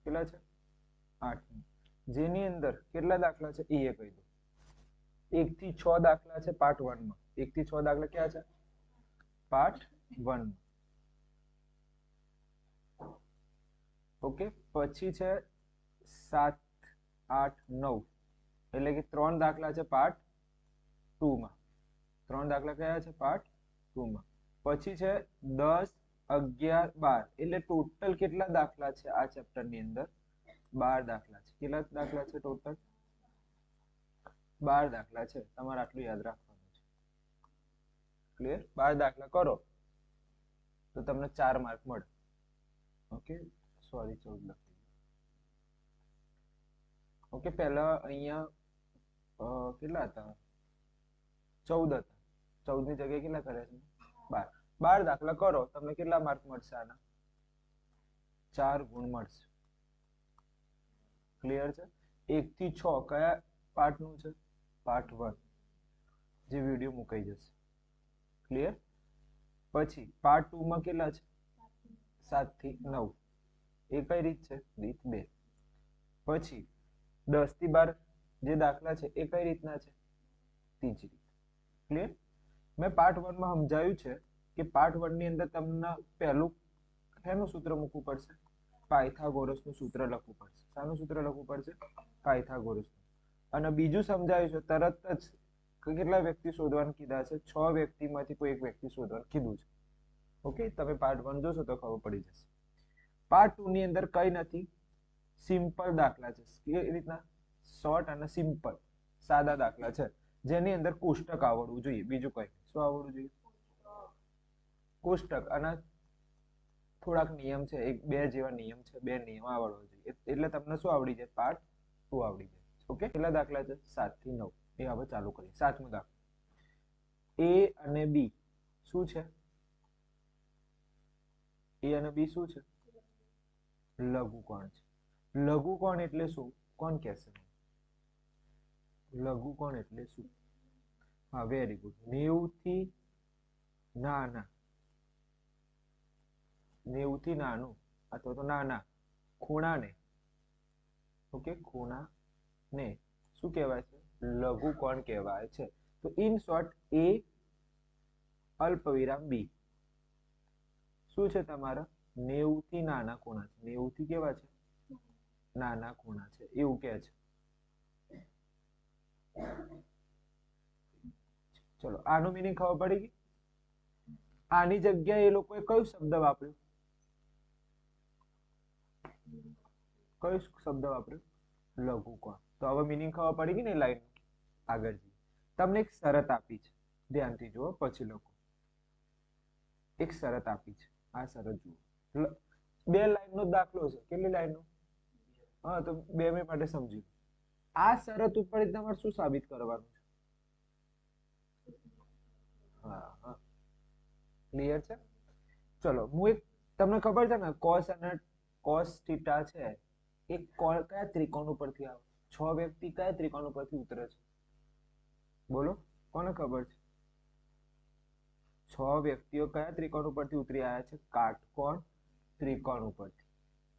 કેટલા છે? 8. જેની અંદર કેટલા દાખલા છે એ કહી દઉં. 1 થી 6 દાખલા છે પાર્ટ 1 માં. 1 થી 6 દાખલા ક્યાં છે? પાર્ટ 1. ઓકે, પછી છે 7 8 9. એટલે કે 3 દાખલા છે પાર્ટ 2 માં. 3 દાખલા કયા છે? પાર્ટ 2 માં. પછી છે 10 11 12. એટલે ટોટલ કેટલા દાખલા છે આ ચેપ્ટર ની અંદર? 12 દાખલા છે. કેટલા દાખલા છે ટોટલ? 12 દાખલા છે. તમારે આટલું યાદ રાખવાનું છે. ક્લિયર? 12 દાખલા કરો તો તમને 4 માર્ક મળે. ઓકે, સોરી 14 લખી. ઓકે, પહેલા અહીંયા કેટલા હતા? 14 હતા. 14 ની જગ્યાએ કેટલા કર્યા છે? 12. 12 દાખલા કરો, તમને કેટલા માર્ક મળશે આના? 4 ગુણ મળશે. ક્લિયર છે? 1 થી 6 કયા પાર્ટ નું છે? પાર્ટ 1, જે વિડીયો મુકાઈ જશે. ક્લિયર? પછી પાર્ટ 2 માં કેટલા છે? 7 થી 9. એ કઈ રીત છે? રીત 2. પછી 10 થી 12 જે દાખલા છે એ કઈ રીતના છે? ત્રીજી રીત. ક્લિયર? મેં પાર્ટ 1 માં સમજાવ્યું છે કે પાર્ટ 1 ની અંદર તમને પહેલું શેનું સૂત્ર મૂકવું પડશે? પાયથાગોરસનું સૂત્ર લખવું પડશે. શાનું સૂત્ર લખવું પડશે? પાયથાગોરસનું. અને બીજું સમજાવ્યું છે તરત જ કે કેટલા વ્યક્તિ શોધવાનું કીધા છે? 6 વ્યક્તિમાંથી કોઈ એક વ્યક્તિ શોધવાનું કીધું છે. ઓકે, તમે પાર્ટ 1 જોશો તો ખબર પડી જશે. પાર્ટ 2 ની અંદર કઈ નથી, સિમ્પલ દાખલા છે. કેવી રીતના? શોર્ટ અને સિમ્પલ, સાદા દાખલા છે જેની અંદર કોષ્ટક આવડવું જોઈએ. બીજું કઈ શું આવડવું જોઈએ? કોષ્ટક. અને થોડાક નિયમ છે, 1 2 જેવા નિયમ છે. 2 નિયમ આવડવા જોઈએ એટલે તમને શું આવડી જાય? પાર્ટ 2 આવડી જાય. ઓકે, કેટલા દાખલા છે? 7 થી 9. એ હવે ચાલુ કરીએ. 7મો દાખલો. A અને B શું છે? A અને B શું છે? લઘુકોણ છે. લઘુકોણ એટલે શું? કોણ કહેશે? લઘુકોણ એટલે શું? હા, વેરી ગુડ. 90 થી નાના, 90 થી નાનું અથવા તો નાના ખૂણાને, ઓકે, ખૂણાને શું કહેવાય છે? લઘુકોણ કહેવાય છે. તો ઇન શોર્ટ A અલ્પ વિરામ B શું છે તમારા? 90 થી નાના ખૂણા છે. 90 થી કેવા છે? નાના ખૂણા છે એવું કહે છે. ચલો, આનું મીનિંગ ખબર પડી ગઈ? આની જગ્યાએ એ લોકોએ કયો શબ્દ વાપર્યો? કયો શબ્દ વાપર્યો? લઘુકોણ. તો હવે મિનિંગ ખબર પડી ગઈ ને લાઈન આગળ જઈએ. તમને એક શરત આપી છે, ધ્યાનથી જુઓ પછી લખો. એક શરત આપી છે, આ શરત જુઓ. બે લાઈનનો દાખલો છે. કેટલી લાઈનનો? હા, તો 2 મિનિટ માટે સમજી. આ શરત ઉપર તમારે શું સાબિત કરવાનું છે? હા હા, ક્લિયર છે? ચલો હું એક, તમને ખબર છે ને cos અને cos થીટા છે એ કયા ત્રિકોણ ઉપરથી આવે? 6 વ્યક્તિ કયા ત્રિકોણ ઉપરથી ઉતરે છે? બોલો, કોને ખબર છે? 6 વ્યક્તિઓ કયા ત્રિકોણ ઉપરથી ઉતરી આવ્યા છે? કાટકોણ ત્રિકોણ ઉપરથી.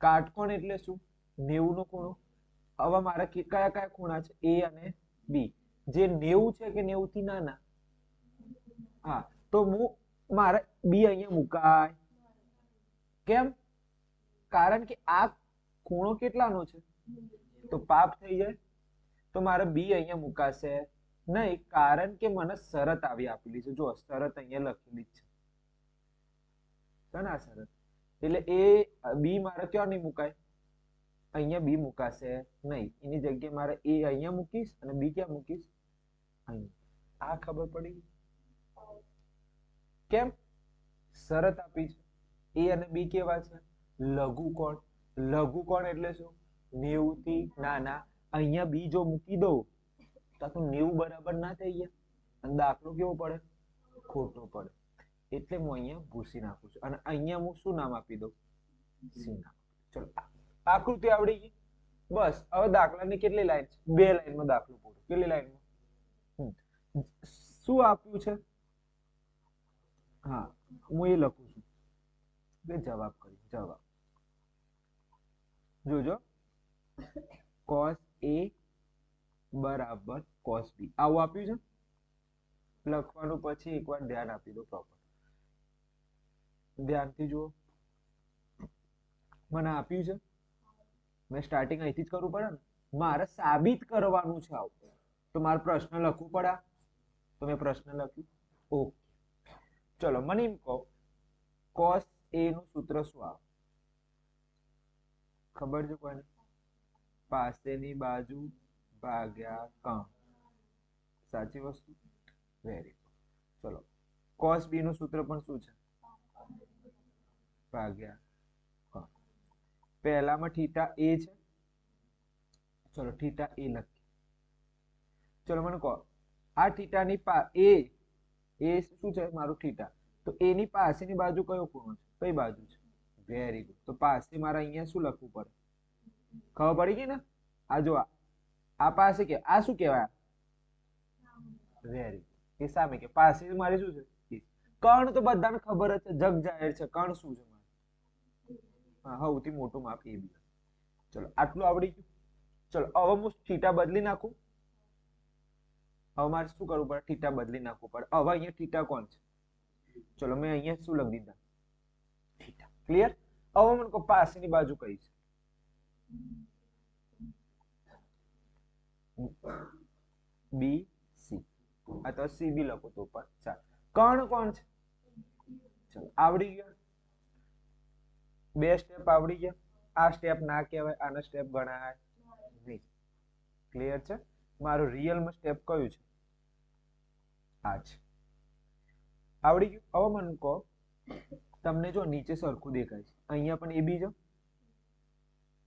કાટકોણ એટલે શું? 90 નો ખૂણો. હવે મારે કયા કયા ખૂણા છે? A અને B. જે 90 છે કે 90 થી નાના? હા, તો હું મારે B અહીંયા મુકાય. કેમ? કારણ કે આ ખૂણો કેટલાનો છે? તો પાપ થઈ જાય. તો મારે B અહીંયા મુકાશે નહીં, કારણ કે મને શરત આવી આપેલી છે. જો શરત અહીંયા લખેલી છે આ શરત. એટલે એ B મારે ક્યાં નહીં મુકાય? અહીંયા B મુકાશે નહીં. એની જગ્યાએ મારે A અહીંયા મૂકીશ અને B ક્યાં મૂકીશ? અહીંયા. આ ખબર પડી? કેમ? શરત આપી છે. A અને B કેવા છે? લઘુકોણ. લઘુકોણ એટલે શું? 90 થી નાના. અહીંયા B જો મૂકી દઉં તો 90 બરાબર ના થઈ ગયા અને દાખલો કેવો પડે? ખોટો પડે. એટલે હું અહીંયા ભૂસી નાખું છું અને અહીંયા હું શું નામ આપી દઉં? C નામ. ચલો, આકૃતિ આવડી ગઈ. બસ. હવે દાખલાની કેટલી લાઈન છે? 2 લાઈનમાં દાખલો પૂરો. કેટલી લાઈનમાં? શું આપ્યું છે? હા, હું એ લખું છું કે જવાબ કરી. જવાબ જોજો, cos A બરાબર cos B આવું આપ્યું છે. લખવાનું પછી એકવાર ધ્યાન આપી દો પ્રોપર. ધ્યાનથી જુઓ. મને આપ્યું છે, મેં સ્ટાર્ટિંગ અહીંથી જ કરવું પડે ને. મારે સાબિત કરવાનું છે આવું, તો મારે પ્રશ્ન લખવું પડે. તો મેં પ્રશ્ન લખ્યું. ઓકે, ચલો મને એમ કહો, cos A નું સૂત્ર શું આવે? ખબર છે કોઈને? પાસેની બાજુ ભાગ્યા કૌંસ. સાચી વસ્તુ. Very good. ચલો, cos B નું સૂત્ર પણ શું છે? ભાગ્યા કૌંસ. પહેલામાં થીટા A છે. ચલો થીટા A લખીએ. ચલો મને કહો, આ થીટાની A શું છે? મારું થીટા. તો A ની પાસેની બાજુ કયો ખૂણો છે? કઈ બાજુ છે? Very good. તો પાસે મારે અહીંયા શું લખવું પડે? ખબર પડી ગઈ ને? આ જો આ પાસે કે આ શું કહેવાય? Very good. એ સામે કે પાસે મારી શું છે? કર્ણ તો બધાને ખબર જ છે, જગ જાહેર છે. કર્ણ શું છે? હા, સૌથી મોટું માપ AB. ચલો આટલું આવડી ગયું. ચલો હવે હું થીટા બદલી નાખું. હવે મારે શું કરવું પડે? થીટા બદલી નાખવું પડે. હવે અહીંયા થીટા કોણ છે? ચલો મેં અહીંયા શું લખી દીધા? થીટા. ક્લિયર? હવે મને કહો પાસેની બાજુ કઈ છે? BC અથવા CB લખો તો પણ ચાલે. કર્ણ કોણ છે? ચલો આવડી ગયા. 2 સ્ટેપ આવડી ગયા. આ સ્ટેપ ના કહેવાય, આના સ્ટેપ ગણાય નહીં. ક્લિયર છે? મારું રિયલમાં સ્ટેપ કયું છે? આ છે. આવડી ગયું. હવે મને કહો, તમને જો નીચે સરખું દેખાય છે, અહીંયા પણ AB છે,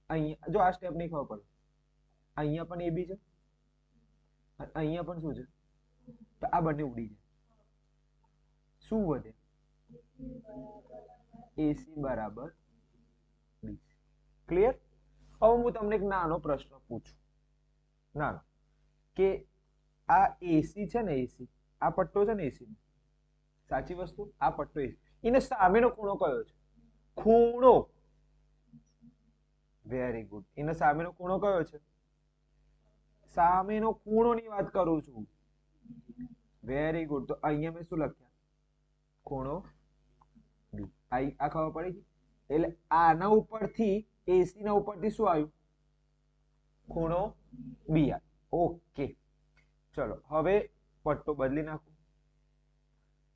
અહીંયા જો આ સ્ટેપ નહીં ખબર પડે, અહીંયા પણ AB છે, અહીંયા પણ શું છે? તો આ બંને ઉડી જાય. શું વધે? AC બરાબર BC. ક્લિયર? હવે હું તમને એક નાનો પ્રશ્ન પૂછું. નાનો, કે આ AC છે ને, AC આ પટ્ટો છે ને AC નો, સાચી વસ્તુ. આ પટ્ટો AC, એને સામેનો ખૂણો કયો છે? ખૂણો. Very good. એને સામેનો ખૂણો કયો છે? સામેનો ખૂણોની વાત કરું છું. Very good. તો અહીંયા મેં શું લખ્યા? ખૂણો B. આ ખબર પડી ગઈ? એટલે આના ઉપરથી AC ના ઉપરથી શું આવ્યું? ખૂણો B. ઓકે, ચલો હવે પટ્ટો બદલી નાખો.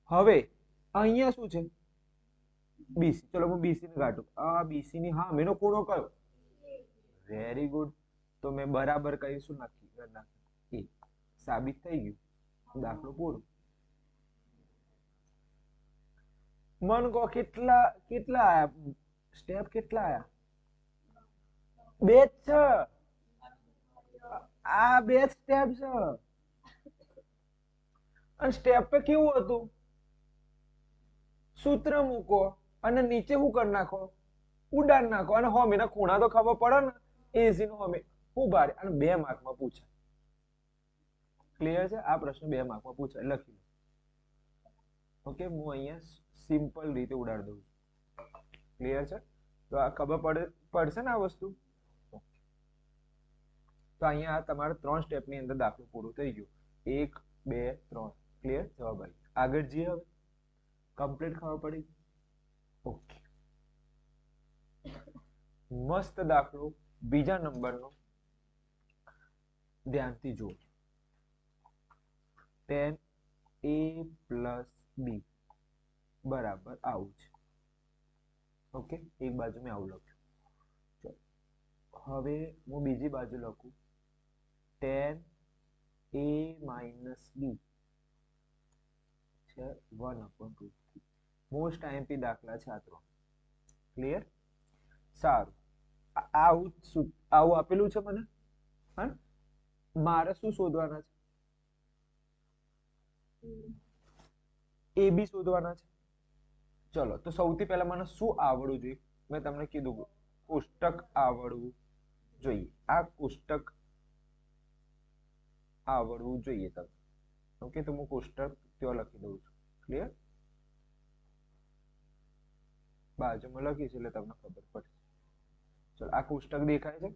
હવે અહીંયા શું છે? BC. ચલો હું BC ને કાઢું. આ BC ની સામેનો ખૂણો કયો? Very good. તો મેં બરાબર કહીશું નાખી એ સાબિત થઈ ગયું, દાખલો પૂરો. મન કહો કેટલા કેટલા આયા સ્ટેપ, કેટલા આયા? બે જ છે. આ બે સ્ટેપ છે. અને સ્ટેપ पे કેવું હતું? સૂત્ર મૂકો અને નીચે શું કરી નાખો? ઉડાડ નાખો. અને હોમીના ખૂણા તો ખબર પડે ને, એસી નો હોમી શું ભારે. અને 2 માર્કમાં પૂછાય. ક્લિયર છે? આ પ્રશ્ન 2 માર્કમાં પૂછાય, લખી લો. ઓકે, હું અહીંયા સિમ્પલ રીતે ઉડાડી દઉં છું. ક્લિયર છે? તો આ ખબર પડશે ને આ વસ્તુ. તો અહીંયા તમારે 3 સ્ટેપની અંદર દાખલો પૂરો થઈ ગયો. 1 2 3. ક્લિયર? જવાબ આવી. આગળ જઈએ હવે. કમ્પ્લીટ ખબર પડી? ઓકે. મસ્ત દાખલો બીજા નંબરનો, ધ્યાનથી જુઓ. 10a + b બરાબર આવું છે. ઓકે, એક બાજુ મેં આવું લખ્યું. ચલો હવે હું બીજી બાજુ લખું 10a - b છે 1/2. મોસ્ટ આઈએમપી દાખલા છે આ 3. ક્લિયર? સારું. આવું આપેલું છે મને. હા, મારે શું શોધવાના છે? એ બી શોધવાના છે. ચલો, તો સૌથી પહેલા મને શું આવડવું જોઈએ? મેં તમને કીધું કોષ્ટક આવડવું જોઈએ. આ કોષ્ટક આવડવું જોઈએ તમને. ઓકે, તો હું કોષ્ટક ત્યાં લખી દઉં છું. ક્લિયર? બાજુમાં લખીશ એટલે તમને ખબર પડશે. ચલો, આ કોષ્ટક દેખાય છે?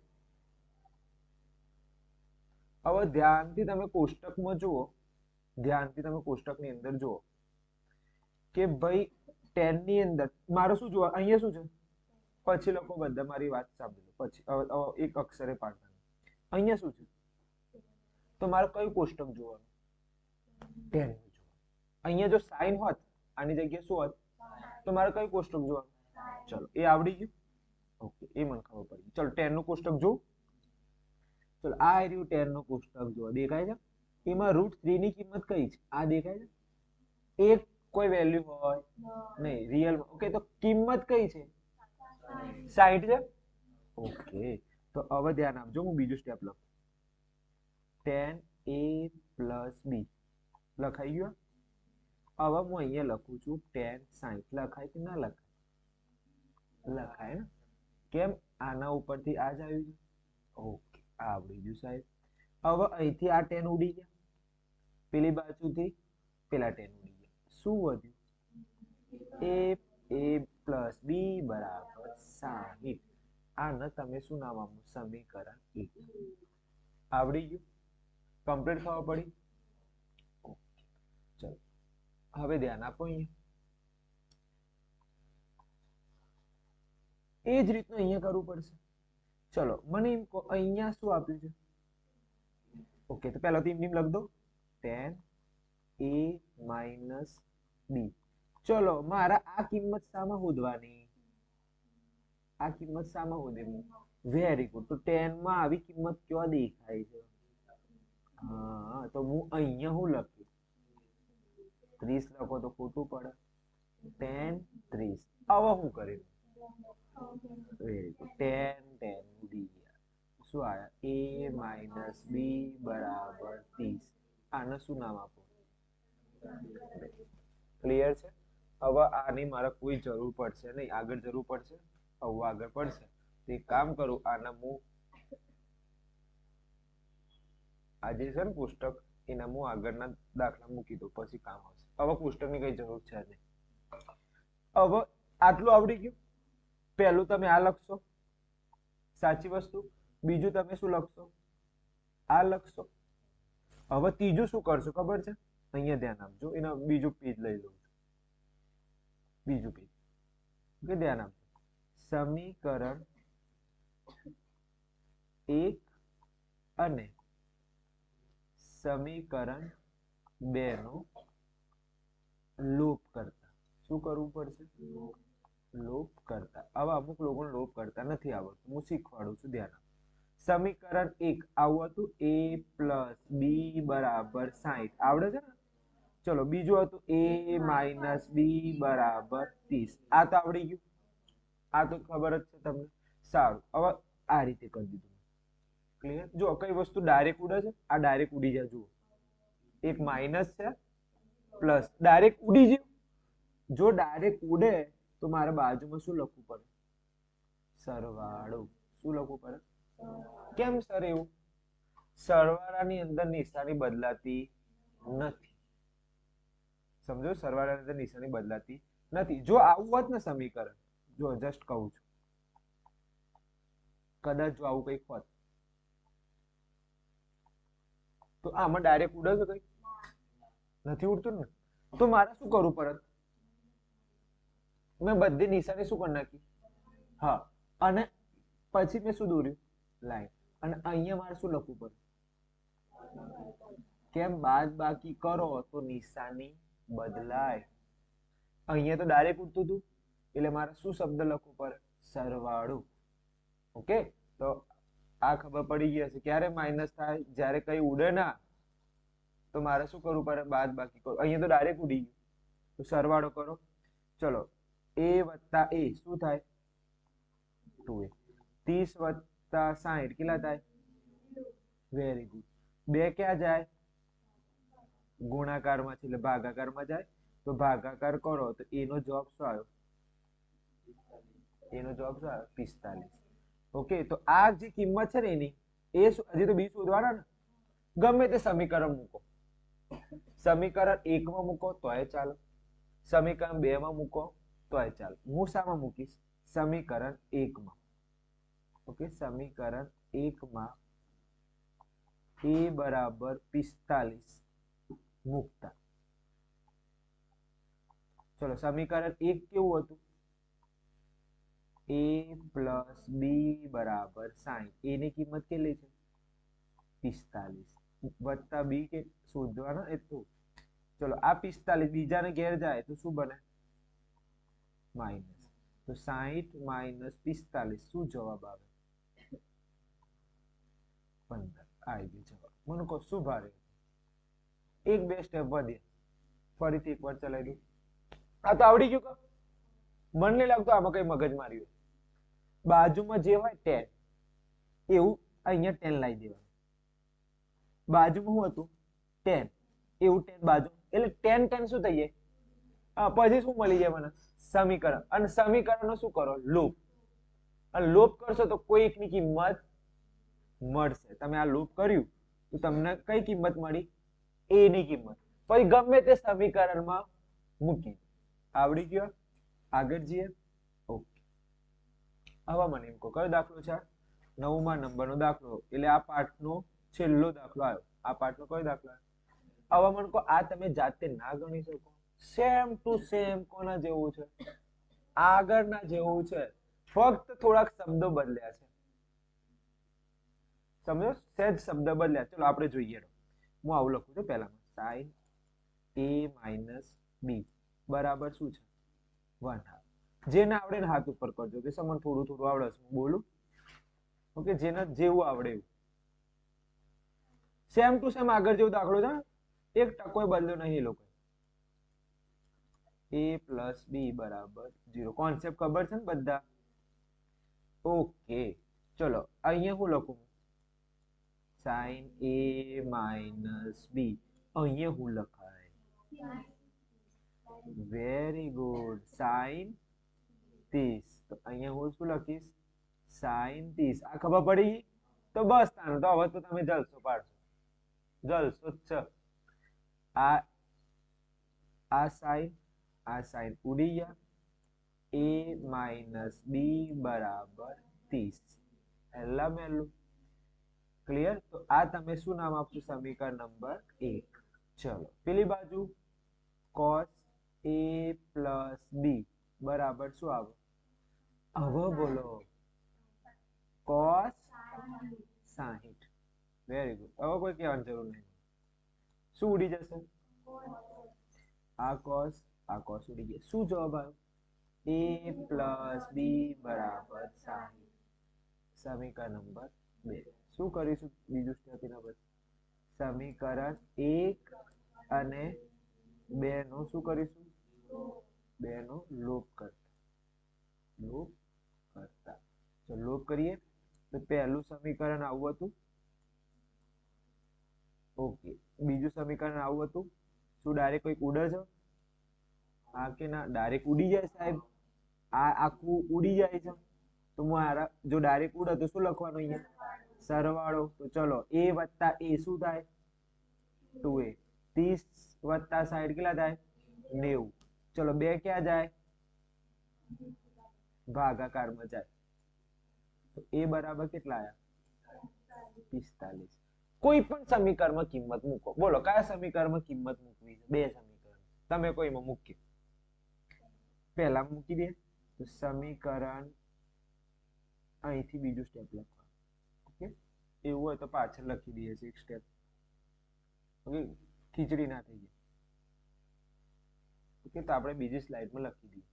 હવે ધ્યાનથી તમે કોષ્ટકમાં જુઓ. ધ્યાનથી તમે કોષ્ટકની અંદર જુઓ કે ભાઈ 10 ની અંદર મારે શું જોવા? અહીંયા શું છે? પછી લખો બધા, મારી વાત સાંભળો. પછી એક અક્ષરે પાડવાનું. અહીંયા શું છે? તો મારે કયું કોષ્ટક જોવાનું? 10 નું જોવાનું. અહીંયા જો સાઈન હોત, આની જગ્યાએ શું હોત? તો મારે કયું કોષ્ટક જોવાનું? ચલો, એ આવડી ગયું. ઓકે, એ મને ખબર પડી. ચલો, 10 નું કોષ્ટક જો. ચલો, આ રહ્યું 10 નું કોષ્ટક જો. દેખાય છે? એમાં √3 ની કિંમત કઈ છે? આ દેખાય છે? એક કોઈ વેલ્યુ હોય નહીં, રિયલ. ઓકે, તો કિંમત કઈ છે? 60 છે. ઓકે, તો હવે ધ્યાન આપજો, હું બીજું સ્ટેપ લખું. 10a + b લખાઈ ગયું. હવે હું અહીંયા લખું છું 10 60. લખાય કે ના લખાય? લખાય ને? કેમ? આના ઉપરથી આ જ આવ્યું છે. ઓકે, આવડી ગયું સાહેબ. હવે અહીંથી આ 10 ઉડી ગયા, પેલી બાજુથી પેલા 10 ઉડી ગયા. શું વધ્યું? a + b બરાબર 60. આને તમે શું નામ આપો? સમીકરણ 1. આવડી ગયું? કમ્પ્લીટ ખબર પડી? ચલો, હવે ધ્યાન આપો. અહીંયા એ જ રીતનું અહીંયા કરવું પડશે. ચલો, મને એમ કહો અહીંયા શું આપ્યું છે? ઓકે, તો પહેલા તો એમ લખ દો 10a - b. ચલો, મારા આ કિંમત શામાં શોધવાની? આ કિંમત શામાં શોધવી? Very good. તો 10 માં આવી કિંમત ક્યાં દેખાય છે? હા, તો હું અહીંયા હું લખું? 30 લખો તો ખોટું પડે. 10 30. હવે હું કરી વેરી ગુડ. 10 10 ઉડી ગયા. શું આયા? a - b બરાબર 30. આને શું નામ આપો? ક્લિયર છે? હવે આની મારે કોઈ જરૂર પડશે નહીં. આગળ જરૂર પડશે? હવે આગળ પડશે. તો એક કામ કરું, આના હું આજે છે ને પુસ્તક, એના હું આગળના દાખલા મૂકી દઉં, પછી કામ આવશે. હવે પુસ્તકની કઈ જરૂર છે નહીં. હવે આટલું આવડી ગયું. પહેલું તમે આ લખશો, સાચી વસ્તુ. બીજું તમે શું લખશો? આ લખશો. હવે ત્રીજું શું કરશો ખબર છે? અહીંયા ધ્યાન આપજો. એના બીજું પેજ લઈ લઉં છું. બીજું પેજ. ઓકે, ધ્યાન આપજો. સમીકરણ 1 અને સમીકરણ 2 નો લોપ કરતા. શું કરવું પડશે? લોપ કરતા. હવે અમુક લોકોને લોપ કરતા નથી આવડતું. હું શીખવાડું છું, ધ્યાન આપો. સમીકરણ 1 આવું હતું a પ્લસ બી બરાબર 60 આવડે છે ને? ચલો બીજું હતું a માઇનસ બી બરાબર 30 આ તો આવડી ગયું, આ તો ખબર જ છે તમને. સારું, હવે આ રીતે કરી દીધું. ક્લિયર? જો કઈ વસ્તુ ડાયરેક્ટ ઉડે છે, આ ડાયરેક્ટ ઉડી જાય. જુઓ, એક માઇનસ છે પ્લસ ડાયરેક્ટ ઉડી ગયું. જો ડાયરેક્ટ ઉડે તો મારે બાજુમાં શું લખવું પડે? સરવાળો. શું લખવું પડે? કેમ સર એવું? સરવાળાની અંદર નિશાની બદલાતી નથી. સમજો? સરવાળાની અંદર નિશાની બદલાતી નથી. જો આવું હોત ને સમીકરણ, જો જસ્ટ કહું છું, કદાચ જો આવું કંઈક હોત તો આમાં ડાયરેક્ટ ઉડે છે કઈ? નથી ઉડતું ને. તો મારે શું કરવું પડે? મેં બધી નિશાની શું કરી નાખી? હા, અને પછી મેં શું દોર્યું? લાઈન. અને અહીંયા મારે શું લખવું પડે? કેમ? બાદ બાકી કરો તો નિશાની બદલાય. અહીંયા તો ડાયરેક્ટ ઉડતું હતું એટલે મારે શું શબ્દ લખવું પડે? સરવાળો. ઓકે, તો આ ખબર પડી ગઈ હશે. ક્યારે માઇનસ થાય? જ્યારે કઈ ઉડે ના તો મારે શું કરવું પડે? બાદ બાકી કરો. અહીંયા તો ડાયરેક્ટ ઉડી ગયું, તો સરવાળો કરો. ચલો, a વત્તા a શું થાય? 2a. 30 વત્તા 60 કેટલા થાય? Very good. બે ક્યાં જાય? ગુણાકારમાં છે એટલે ભાગાકારમાં જાય. તો ભાગાકાર કરો તો a નો જવાબ શું આવ્યો? a નો જવાબ શું આવ્યો? 45. ઓકે, તો આ જે કિંમત છે ને એની, એ હજી તો બી શોધવાના ને. ગમે તે સમીકરણ મૂકો. સમીકરણ 1 માં મૂકો તોય ચાલે, સમીકરણ 2 માં મૂકો તોય ચાલે. હું શામાં મૂકીશ? સમીકરણ 1 માં. ઓકે, સમીકરણ 1 માં a બરાબર 45 મૂકતા. ચલો, સમીકરણ 1 કેવું હતું? a પ્લસ બી બરાબર 60. a ની કિંમત કેટલી છે? 45 વત્તા બી કે શોધવાના એ તો. ચલો, આ 45 બીજાને ઘેર જાય તો શું બને? માઇનસ. તો 60 માઇનસ 45 શું જવાબ આવે? 15. આવી ગયો જવાબ. મને કહો શું ભારે? એક બે સ્ટેપ વધે. ફરીથી એકવાર ચલાવી દઉં. આ તો આવડી ગયું. મને નહીં લાગતું આમાં કઈ મગજ માર્યું. બાજુમાં જે હોય 10 એવું અહીંયા 10 લાવી દેવાનું. બાજુમાં શું હતું? 10 એવું 10 બાજુ એટલે 10 10 શું થઈ જાય? પછી શું મળી જાય મને? સમીકરણ. અને સમીકરણનો શું કરો? લૂપ. અને લૂપ કરશો તો કોઈ એકની કિંમત મળશે. તમે આ લૂપ કર્યું તો તમને કઈ કિંમત મળી? a ની કિંમત. પછી ગમે તે સમીકરણમાં મૂકી. આવડી ગયો? આગળ જઈએ. ઓકે, હવે મને એમ કહો કયો દાખલો છે? 9મા નંબરનો દાખલો. એટલે આ પાઠનો છેલ્લો દાખલો આવ્યો. આ પાઠનો કયો દાખલો આવ્યો? હવે મને કહો, આ તમે જાતે ના ગણી શકો? સેમ ટુ સેમ કોના જેવું છે? આગળના જેવું છે, ફક્ત થોડાક શબ્દો બદલ્યા છે. સમજો? સહેજ શબ્દ બદલ્યા. ચલો આપણે જોઈએ. હું આવું લખું છું પહેલામાં. સાઈન a માઇનસ બી બરાબર શું છે? 1/2. જેને આવડે ને હાથ ઉપર કરજો. કે મને થોડું થોડું આવડે છે, હું બોલું. ઓકે, જેને જેવું આવડે એવું. સેમ ટુ સેમ આગળ જેવો દાખલો છે. એક ટકો બદલ્યો નહીં એ લોકો. a પ્લસ બી બરાબર 0. કોન્સેપ્ટ ખબર છે ને બધા? ઓકે, ચલો અહીંયા હું લખું? સાઈન a માઇનસ બી. અહીંયા હું લખાય? Very good. સાઈન 30. તો અહીંયા હું શું લખીશ? સાઈન 30. આ ખબર પડી? તો બસ તાનો તો હવે તો તમે જલસો પાડશો. જલસો જ છે. આ સાઈન ઉડી ગયા. a માઇનસ બી બરાબર 30. પહેલા મેલું ક્લિયર. તો આ તમે શું નામ આપશો? સમીકરણ નંબર 1. ચલો પેલી બાજુ cos a પ્લસ બી બરાબર શું આવે? હવે બોલો. cos 60. Very good. હવે કોઈ કહેવાની જરૂર નહીં. શું ઉડી જશે? આ cos ઉડી ગયા. શું જવાબ આવ્યો? a પ્લસ બી બરાબર 60. સમીકરણ નંબર 2 શું કરીશું બીજું સ્ટેપ એના પછી સમીકરણ 1 અને 2 નો શું કરીશું 2 નો લોપ કરતા તો લોપ કરીએ તો પહેલું સમીકરણ આવું હતું ઓકે બીજું સમીકરણ આવું હતું શું ડાયરેક્ટ કોઈ ઉડે છે હા કે ના ડાયરેક્ટ ઉડી જાય સાહેબ આ આખું ઉડી જાય છે તો મારા જો ડાયરેક્ટ ઉડે તો શું લખવાનું અહીંયા સરવાળો તો ચલો a વત્તા a શું થાય 2a 30 વત્તા 60 કેટલા થાય 90 ચલો 2 ક્યાં જાય ભાગાકારમાં જાય તો a બરાબર કેટલા આયા 45 કોઈ પણ સમીકરણમાં કિંમત મૂકો બોલો કયા સમીકરણમાં કિંમત મૂકવી છે બે સમીકરણ તમે કોઈમાં મૂકી પહેલા મૂકી દે તો સમીકરણ અહીંથી બીજું સ્ટેપ લખવાનું ઓકે એવું હોય તો પાછળ લખી દઈએ છીએ એક સ્ટેપ ઓકે ખીચડી ના થઈ જાય ઓકે તો આપણે બીજી સ્લાઇડમાં લખી દઈએ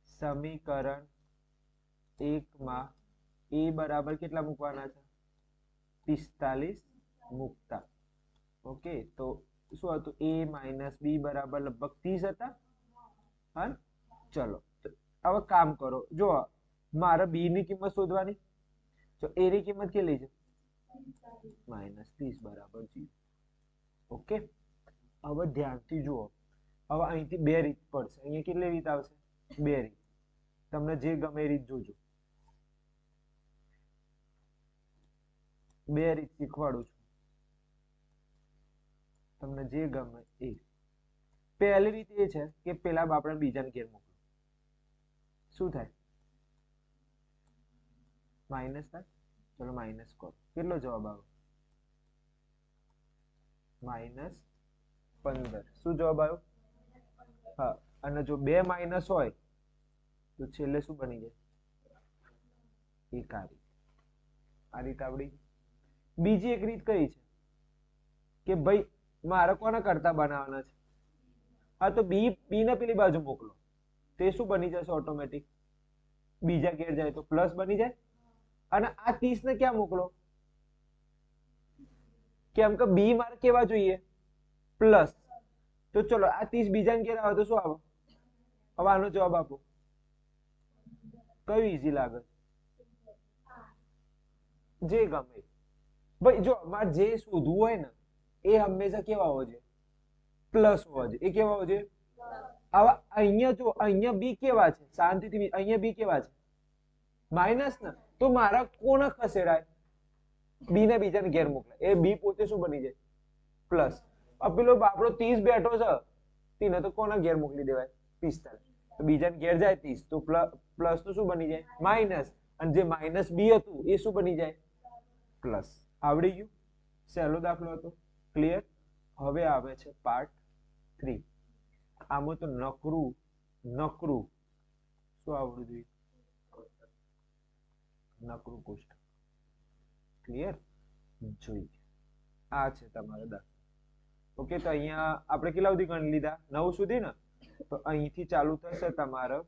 સમીકરણ 1 માં a બરાબર કેટલા મૂકવાના છે 45 મૂકતા ઓકે તો શું હતું a માઇનસ b બરાબર લગભગ 30 હતા હા ચલો હવે કામ કરો જો મારે b ની કિંમત શોધવાની તો a ની કિંમત કેટલી છે -30 બરાબર 0 ઓકે હવે ધ્યાનથી જુઓ હવે અહીંથી બે રીત પડશે અહીંયા કેટલી રીત આવશે બે રીત તમને જે ગમે એ રીત જોજો બે રીત શીખવાડું છું તમને જે ગમે એ પહેલી રીત એ છે કે પેલા બાપડા બીજાને ઘેર મોકલો શું થાય માઇનસ થાય ચલો માઇનસ કરો કેટલો જવાબ આવે -15 શું જવાબ આવ્યો હા અને જો બે માઇનસ હોય તો છેલ્લે શું બની જાય એક આ રીત આવડી બીજી એક રીત કઈ છે કે ભાઈ મારે કોના કરતા બનાવવાના છે હા તો બી ને પેલી બાજુ મોકલો તે શું બની જશે ઓટોમેટિક બીજા ઘેર જાય તો પ્લસ બની જાય અને આ 30 ને ક્યાં મોકલો કેમ કે બી મારે કેવા જોઈએ પ્લસ તો ચલો આ 30 બીજાને ઘેર આવે તો શું આવે હવે આનો જવાબ આપો કયું ઈઝી લાગે જે ગમે ભાઈ જો મારે જે શોધવું હોય ને એ હંમેશા કેવા હોવો જોઈએ પ્લસ હોવા જોઈએ એ કેવા હોવો જોઈએ હવે અહીંયા જો અહીંયા બી કેવા છે શાંતિથી અહીંયા બી કેવા છે માઇનસ ને તો મારા કોને ખસેડાય બી ને બીજાને ઘેર મોકલાય એ બી પોતે શું બની જાય પ્લસ પેલો બાપડો 30 બેઠો છે તેને તો કોના ઘેર મોકલી દેવાય 45 તો બીજાને ઘેર જાય 30 તો પ્લસ તો શું બની જાય માઇનસ અને જે માઇનસ બી હતું એ શું બની જાય પ્લસ આવડી ગયું સહેલો દાખલો હતો ક્લિયર હવે આવે છે પાર્ટ 3 આમાં તો નકરું શું આવડવું જોઈએ નકરું કોષ્ટક ક્લિયર જોઈએ આ છે તમારો દાખલો ઓકે તો અહીંયા આપણે કેટલા સુધી ગણી લીધા 9 સુધી ને તો અહીંથી ચાલુ થશે તમારો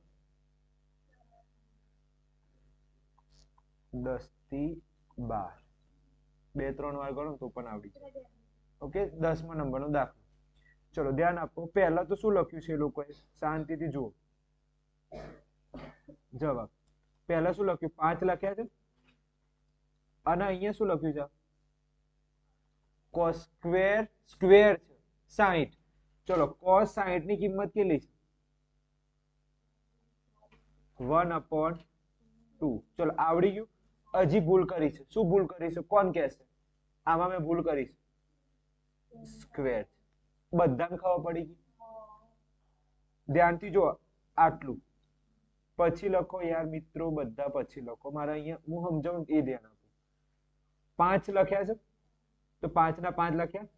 10 થી 12 2-3 વાર ગણો તો પણ આવડી જાય ઓકે 10મા નંબરનો દાખલો ચલો ધ્યાન આપો પહેલા તો શું લખ્યું છે એ લોકોએ શાંતિથી જુઓ જવાબ પહેલા શું લખ્યું 5 લખ્યા છે અને અહીંયા શું લખ્યું છે cos સ્ક્વેર છે 60 ચલો cos 60 ની કિંમત કેટલી છે 1/2 ચલો આવડી ગયું હજી ભૂલ કરી છે શું ભૂલ કરી છે કોણ કહેશે આમાં મેં ભૂલ કરી છે સ્ક્વેર બધાને ખબર પડી ગઈ ધ્યાનથી જો આટલું પછી લખો યાર મિત્રો બધા પછી લખો મારા અહીંયા હું સમજાવું એ ધ્યાન આપો 5 લખ્યા છે તો 5 ના 5 લખ્યા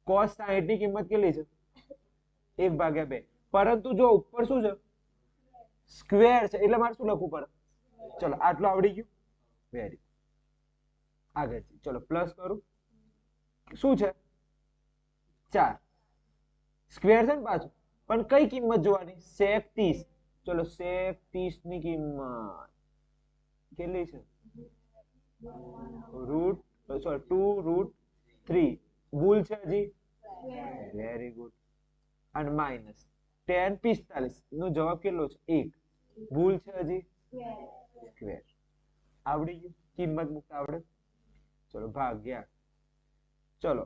cos 60 ની કિંમત કેટલી છે 1/2 પરંતુ જો ઉપર શું છે સ્ક્વેર છે એટલે મારે શું લખવું પડે ચલો આટલું આવડી ગયું વેરી આગળ ચલો પ્લસ કરું શું છે 4 સ્ક્વેર છે ને પાછું પણ કઈ કિંમત જોવાની sec 30 ચલો sec 30 ની કિંમત કેટલી છે રૂટ સોરી 2√3 ભૂલ છે હજી વેરી ગુડ અને માઇનસ tan 45 નો જવાબ કેટલો છે 1 ભૂલ છે હજી સ્ક્વેર આવડી ગયું કિંમત મૂકતા આવડે ચલો ભાગ્યા ચલો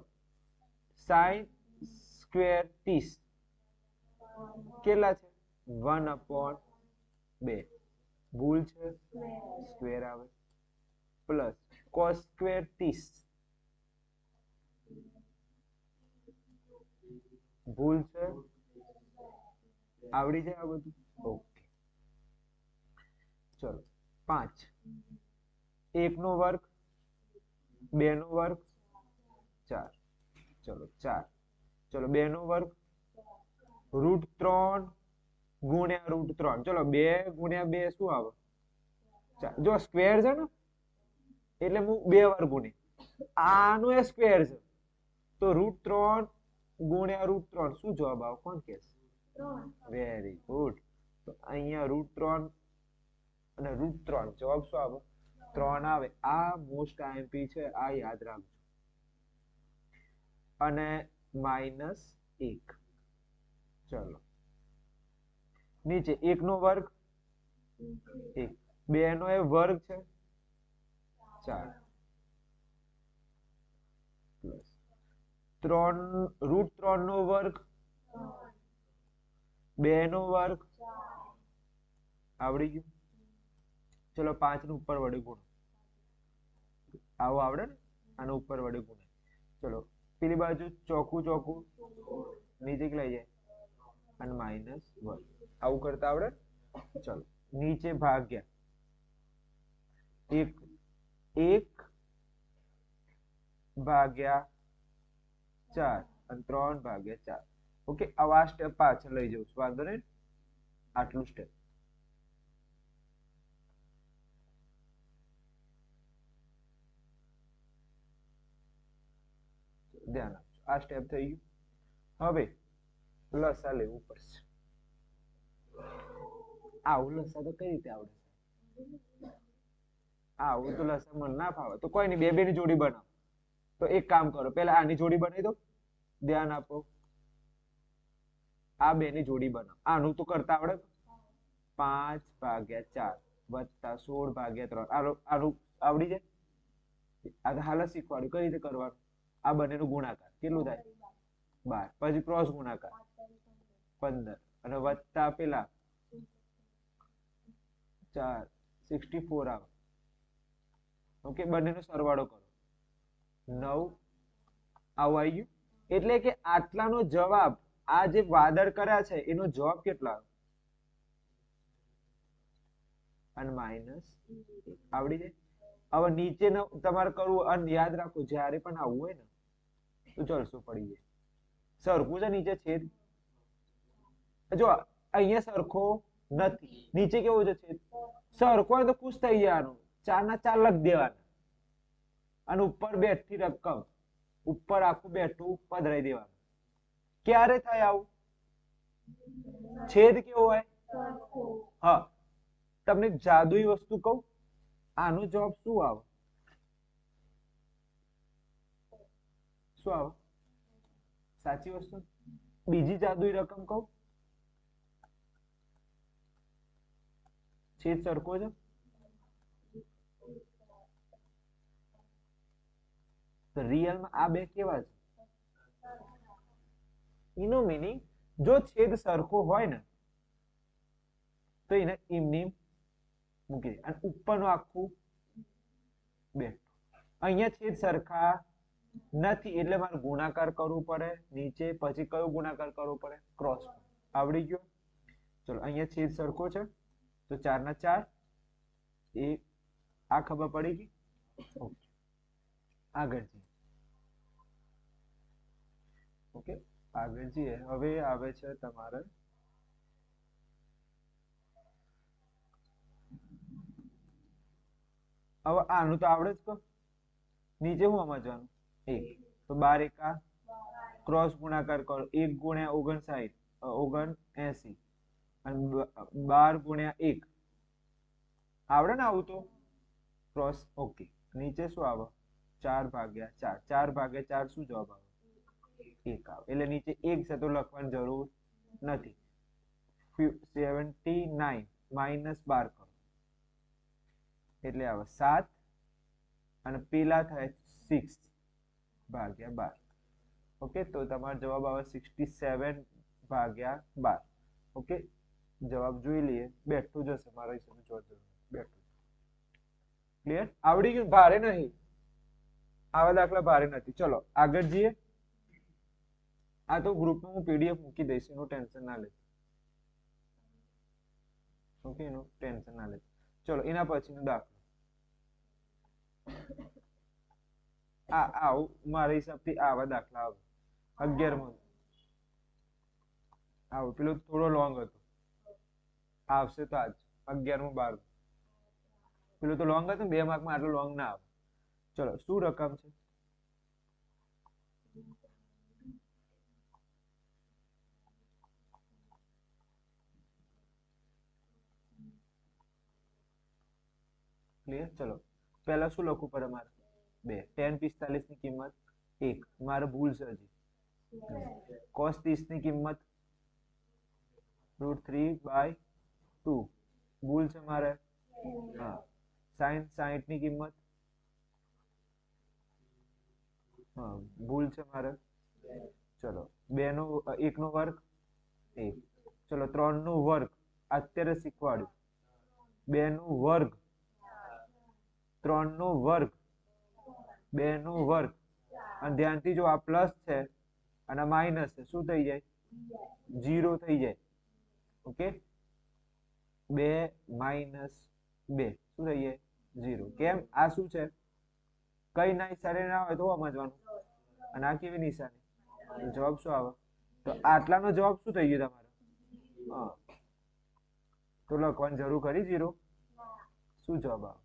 sin સ્ક્વેર 30 કેટલા છે 1/2 ભૂલ છે સ્ક્વેર આવે પ્લસ cos સ્ક્વેર 30 ભૂલ છે આવડી જાય આ બધું ઓકે ચલો 5 1 નો વર્ગ 2 નો વર્ગ 4 ચલો 4 ચલો 2 નો વર્ગ √3 ગુણ્યા √3 ચલો 2 ગુણ્યા 2 શું આવે જો સ્ક્વેર છે ને એટલે હું 2 વાર ગુણી આનો એ સ્ક્વેર છે તો √3 ગુણ્યા √3 શું જવાબ આવે કોણ કહે વેરી ગુડ તો અહીંયા √3 અને √3 જવાબ શું આવે 3 આવે આ મોસ્ટ આઈએમપી છે આ યાદ રાખજો અને -1 ચલો નીચે 1 નો વર્ગ 1 2 નો એ વર્ગ છે 4 પ્લસ 3 √3 નો વર્ગ 2 નો વર્ગ આવડી ગયું ચલો 5 નું ઉપર વડે ગુણો આવો આવડે ને આનો ઉપર વડે ગુણે ચલો પેલી બાજુ ચોકું ચોકું નીચે લઈ જાય અને -1 આવું કરતા આવડે ચલો નીચે ભાગ્યા 1 ભાગ્યા 4 અને 3 ભાગ્યા 4 ઓકે આવા સ્ટેપ પાછળ લઈ જવું વાંધો નહીં આટલું સ્ટેપ ધ્યાન આપજો આ સ્ટેપ થઈ ગયું હવે લસા લેવું પડશે આવું લસા તો કઈ રીતે આવડે આવું તો લસા મને ના ફાવે તો કોઈ નહીં બે ની જોડી બનાવો તો એક કામ કરો પહેલા આની જોડી બનાવી દો ધ્યાન આપો આ બે ની જોડી બનાવો આનું તો કરતા આવડે 5/4 વત્તા 16/3 આનું આવડી જાય આ તો હાલ શીખવાડ્યું કઈ રીતે કરવાનું આ બંનેનો ગુણાકાર કેટલું થાય 12 પછી ક્રોસ ગુણાકાર 15 અને વત્તા પેલા 4 64 આવે ઓકે બંનેનો સરવાળો કરો 9 આવું આવી ગયું એટલે કે આટલાનો જવાબ આ જે વાદળ કર્યા છે એનો જવાબ કેટલો આવે અને માઈનસ આવડી જાય હવે નીચે તમારે કરવું અને યાદ રાખો જ્યારે પણ આવું હોય ને તો જલસો પડી જાય સરખું છે નીચે છેદ જો અહીંયા સરખો નથી નીચે કેવું છે છેદ સરખો હોય તો ખુશ થઈ જવાનું 4 ના 4 લખ દેવાના અને ઉપર બેઠી રકમ ઉપર આખું બેઠું પધરાઈ દેવાનું ક્યારે થાય આવું છેદ કેવો હોય હા તમને જાદુઈ વસ્તુ કહું આનો જવાબ શું આવે શું આવે સાચી વસ્તુ બીજી જાદુઈ રકમ કહું છેદ સરખો છે તો રિયલમાં આ બે કેવા છે એનો મીનિંગ જો છેદ સરખો હોય ને તો એને એમની મૂકી દે અને ઉપરનું આખું બેઠું અહીંયા છેદ સરખા નથી એટલે મારે ગુણાકાર કરવું પડે નીચે પછી કયો ગુણાકાર કરવો પડે ક્રોસ આવડી ગયો ચલો અહીંયા છેદ સરખો છે તો 4 ના 4 એ આ ખબર પડી ગઈ ઓકે આગળ જઈએ ઓકે આગળ જઈએ હવે આવે છે તમારે હવે આનું તો આવડે જ તો નીચે શું સમજવાનું 1 તો 12 એકા ક્રોસ ગુણાકાર કરો 1 ગુણ્યા 59 અને 12 ગુણ્યા 1 આવડે ને આવું તો ક્રોસ ઓકે નીચે શું આવે 4/4 4/4 શું જવાબ આવે 1 આવે એટલે નીચે 1 છે તો લખવાની જરૂર નથી 79 -12 કરો એટલે આવે 7 અને પેલા થાય 6/12 ઓકે તો તમારો જવાબ આવે 67/12 ઓકે જવાબ જોઈ લઈએ બેઠું જશે મારા હિસાબે જોજો બેઠું ક્લિયર આવડી ગયું ભારે નહીં આવા દાખલા ભારે નથી ચલો આગળ જઈએ આ તો ગ્રુપમાં હું પીડીએફ મૂકી દઈશ એનું ટેન્શન ના લેજો ઓકે એનું ટેન્શન ના લેજો ચલો એના પછીનો દાખલો આવું મારા હિસાબથી આવા દાખલા આવે 11માં આવું પેલો થોડો લોંગ હતો આવશે તો આજ 11માં 12 પેલો તો લોંગ હતો 2 માર્કમાં આટલો લોંગ ના આવે ચલો શું રકમ છે ક્લિયર ચલો પહેલા શું લખવું પડે મારે 2 tan 45 ની કિંમત 1 મારે ભૂલ છે હજી cos 30 ની કિંમત √3/2 ભૂલ છે મારે હા sin 60 ની કિંમત હા ભૂલ છે મારે ચલો 2 નો 1 નો વર્ગ 1 ચલો 3 નો વર્ગ અત્યારે શીખવાડ્યું 2 નો વર્ગ 3 નો વર્ગ 2 નો વર્ગ અને ધ્યાનથી જો આ પ્લસ છે અને માઇનસ છે શું થઈ જાય 0 થઈ જાય ઓકે 2 - 2 શું થઈ જાય 0 કેમ આ શું છે કઈ ના નિશાની ના હોય તો સમજવાનું અને આ કેવી નિશાની જવાબ શું આવે તો આટલાનો જવાબ શું થઈ ગયો તમારો હા તો લખવાની જરૂર કરી 0 શું જવાબ આવે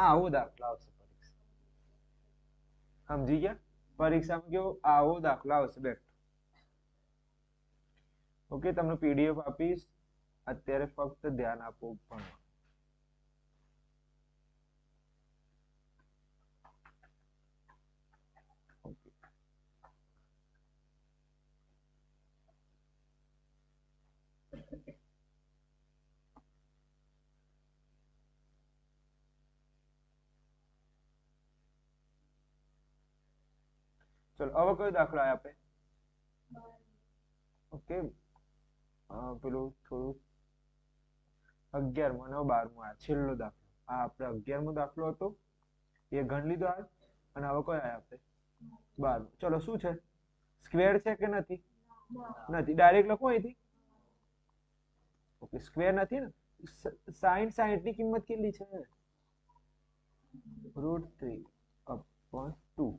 આવો દાખલો આવશે પરીક્ષા સમજી ગયા પરીક્ષામાં કેવો આવો દાખલો આવશે બેઠો ઓકે તમને પીડીએફ આપીશ અત્યારે ફક્ત ધ્યાન આપો ભણવા ચલો હવે કયો દાખલો આવે આપણે ઓકે પેલું થોડું 11મો અને 12મો આ છેલ્લો દાખલો આ આપણે 11મો દાખલો હતો એ ગણ લીધો આજ અને હવે કયો આવે આપણે 12મો ચલો શું છે સ્ક્વેર છે કે નથી નથી ડાયરેક્ટ લખો અહીંથી ઓકે સ્ક્વેર નથી ને sin 60 ની કિંમત કેટલી છે √3/2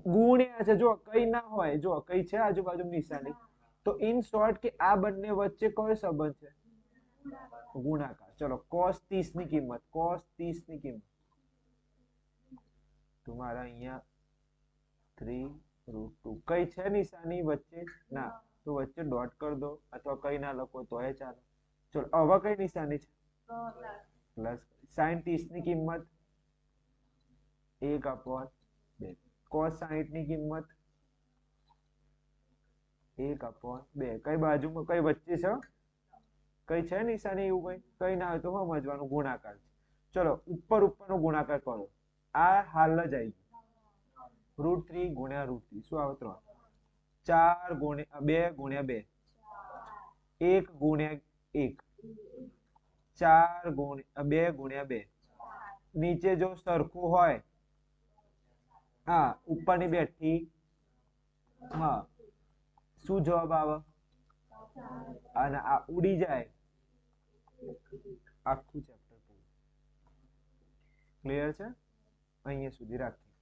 ગુણ્યા છે જો કઈ ના હોય જો કઈ છે આજુબાજુ નિશાની તો ઇન શોર્ટ કે આ બંને વચ્ચે કયો સંબંધ છે ગુણાકાર ચલો cos 30 ની કિંમત તમારા અહીંયા 3√2 કઈ છે નિશાની વચ્ચે ના તો વચ્ચે ડોટ કરી દો અથવા કઈ ના લખો તોય ચાલે ચલો હવે કઈ નિશાની છે પ્લસ sin 30 ની કિંમત 1/2 cos 60 ની કિંમત 1/2 કઈ બાજુમાં કઈ વચ્ચે છે કઈ છે નિશાની એવું કઈ ના હોય તો સમજવાનું ગુણાકાર ચલો ઉપરનો ગુણાકાર કરો આ હાલ જ આવી ગયું √3 × √3 શું આવે 3 4 × 2 × 2 1 × 1 4 × 2 × 2 નીચે જો સરખું હોય હા ઉપરની બેઠી હા શું જવાબ આવે અને આ ઉડી જાય આખું ચેપ્ટર ક્લિયર છે અહીંયા સુધી રાખીએ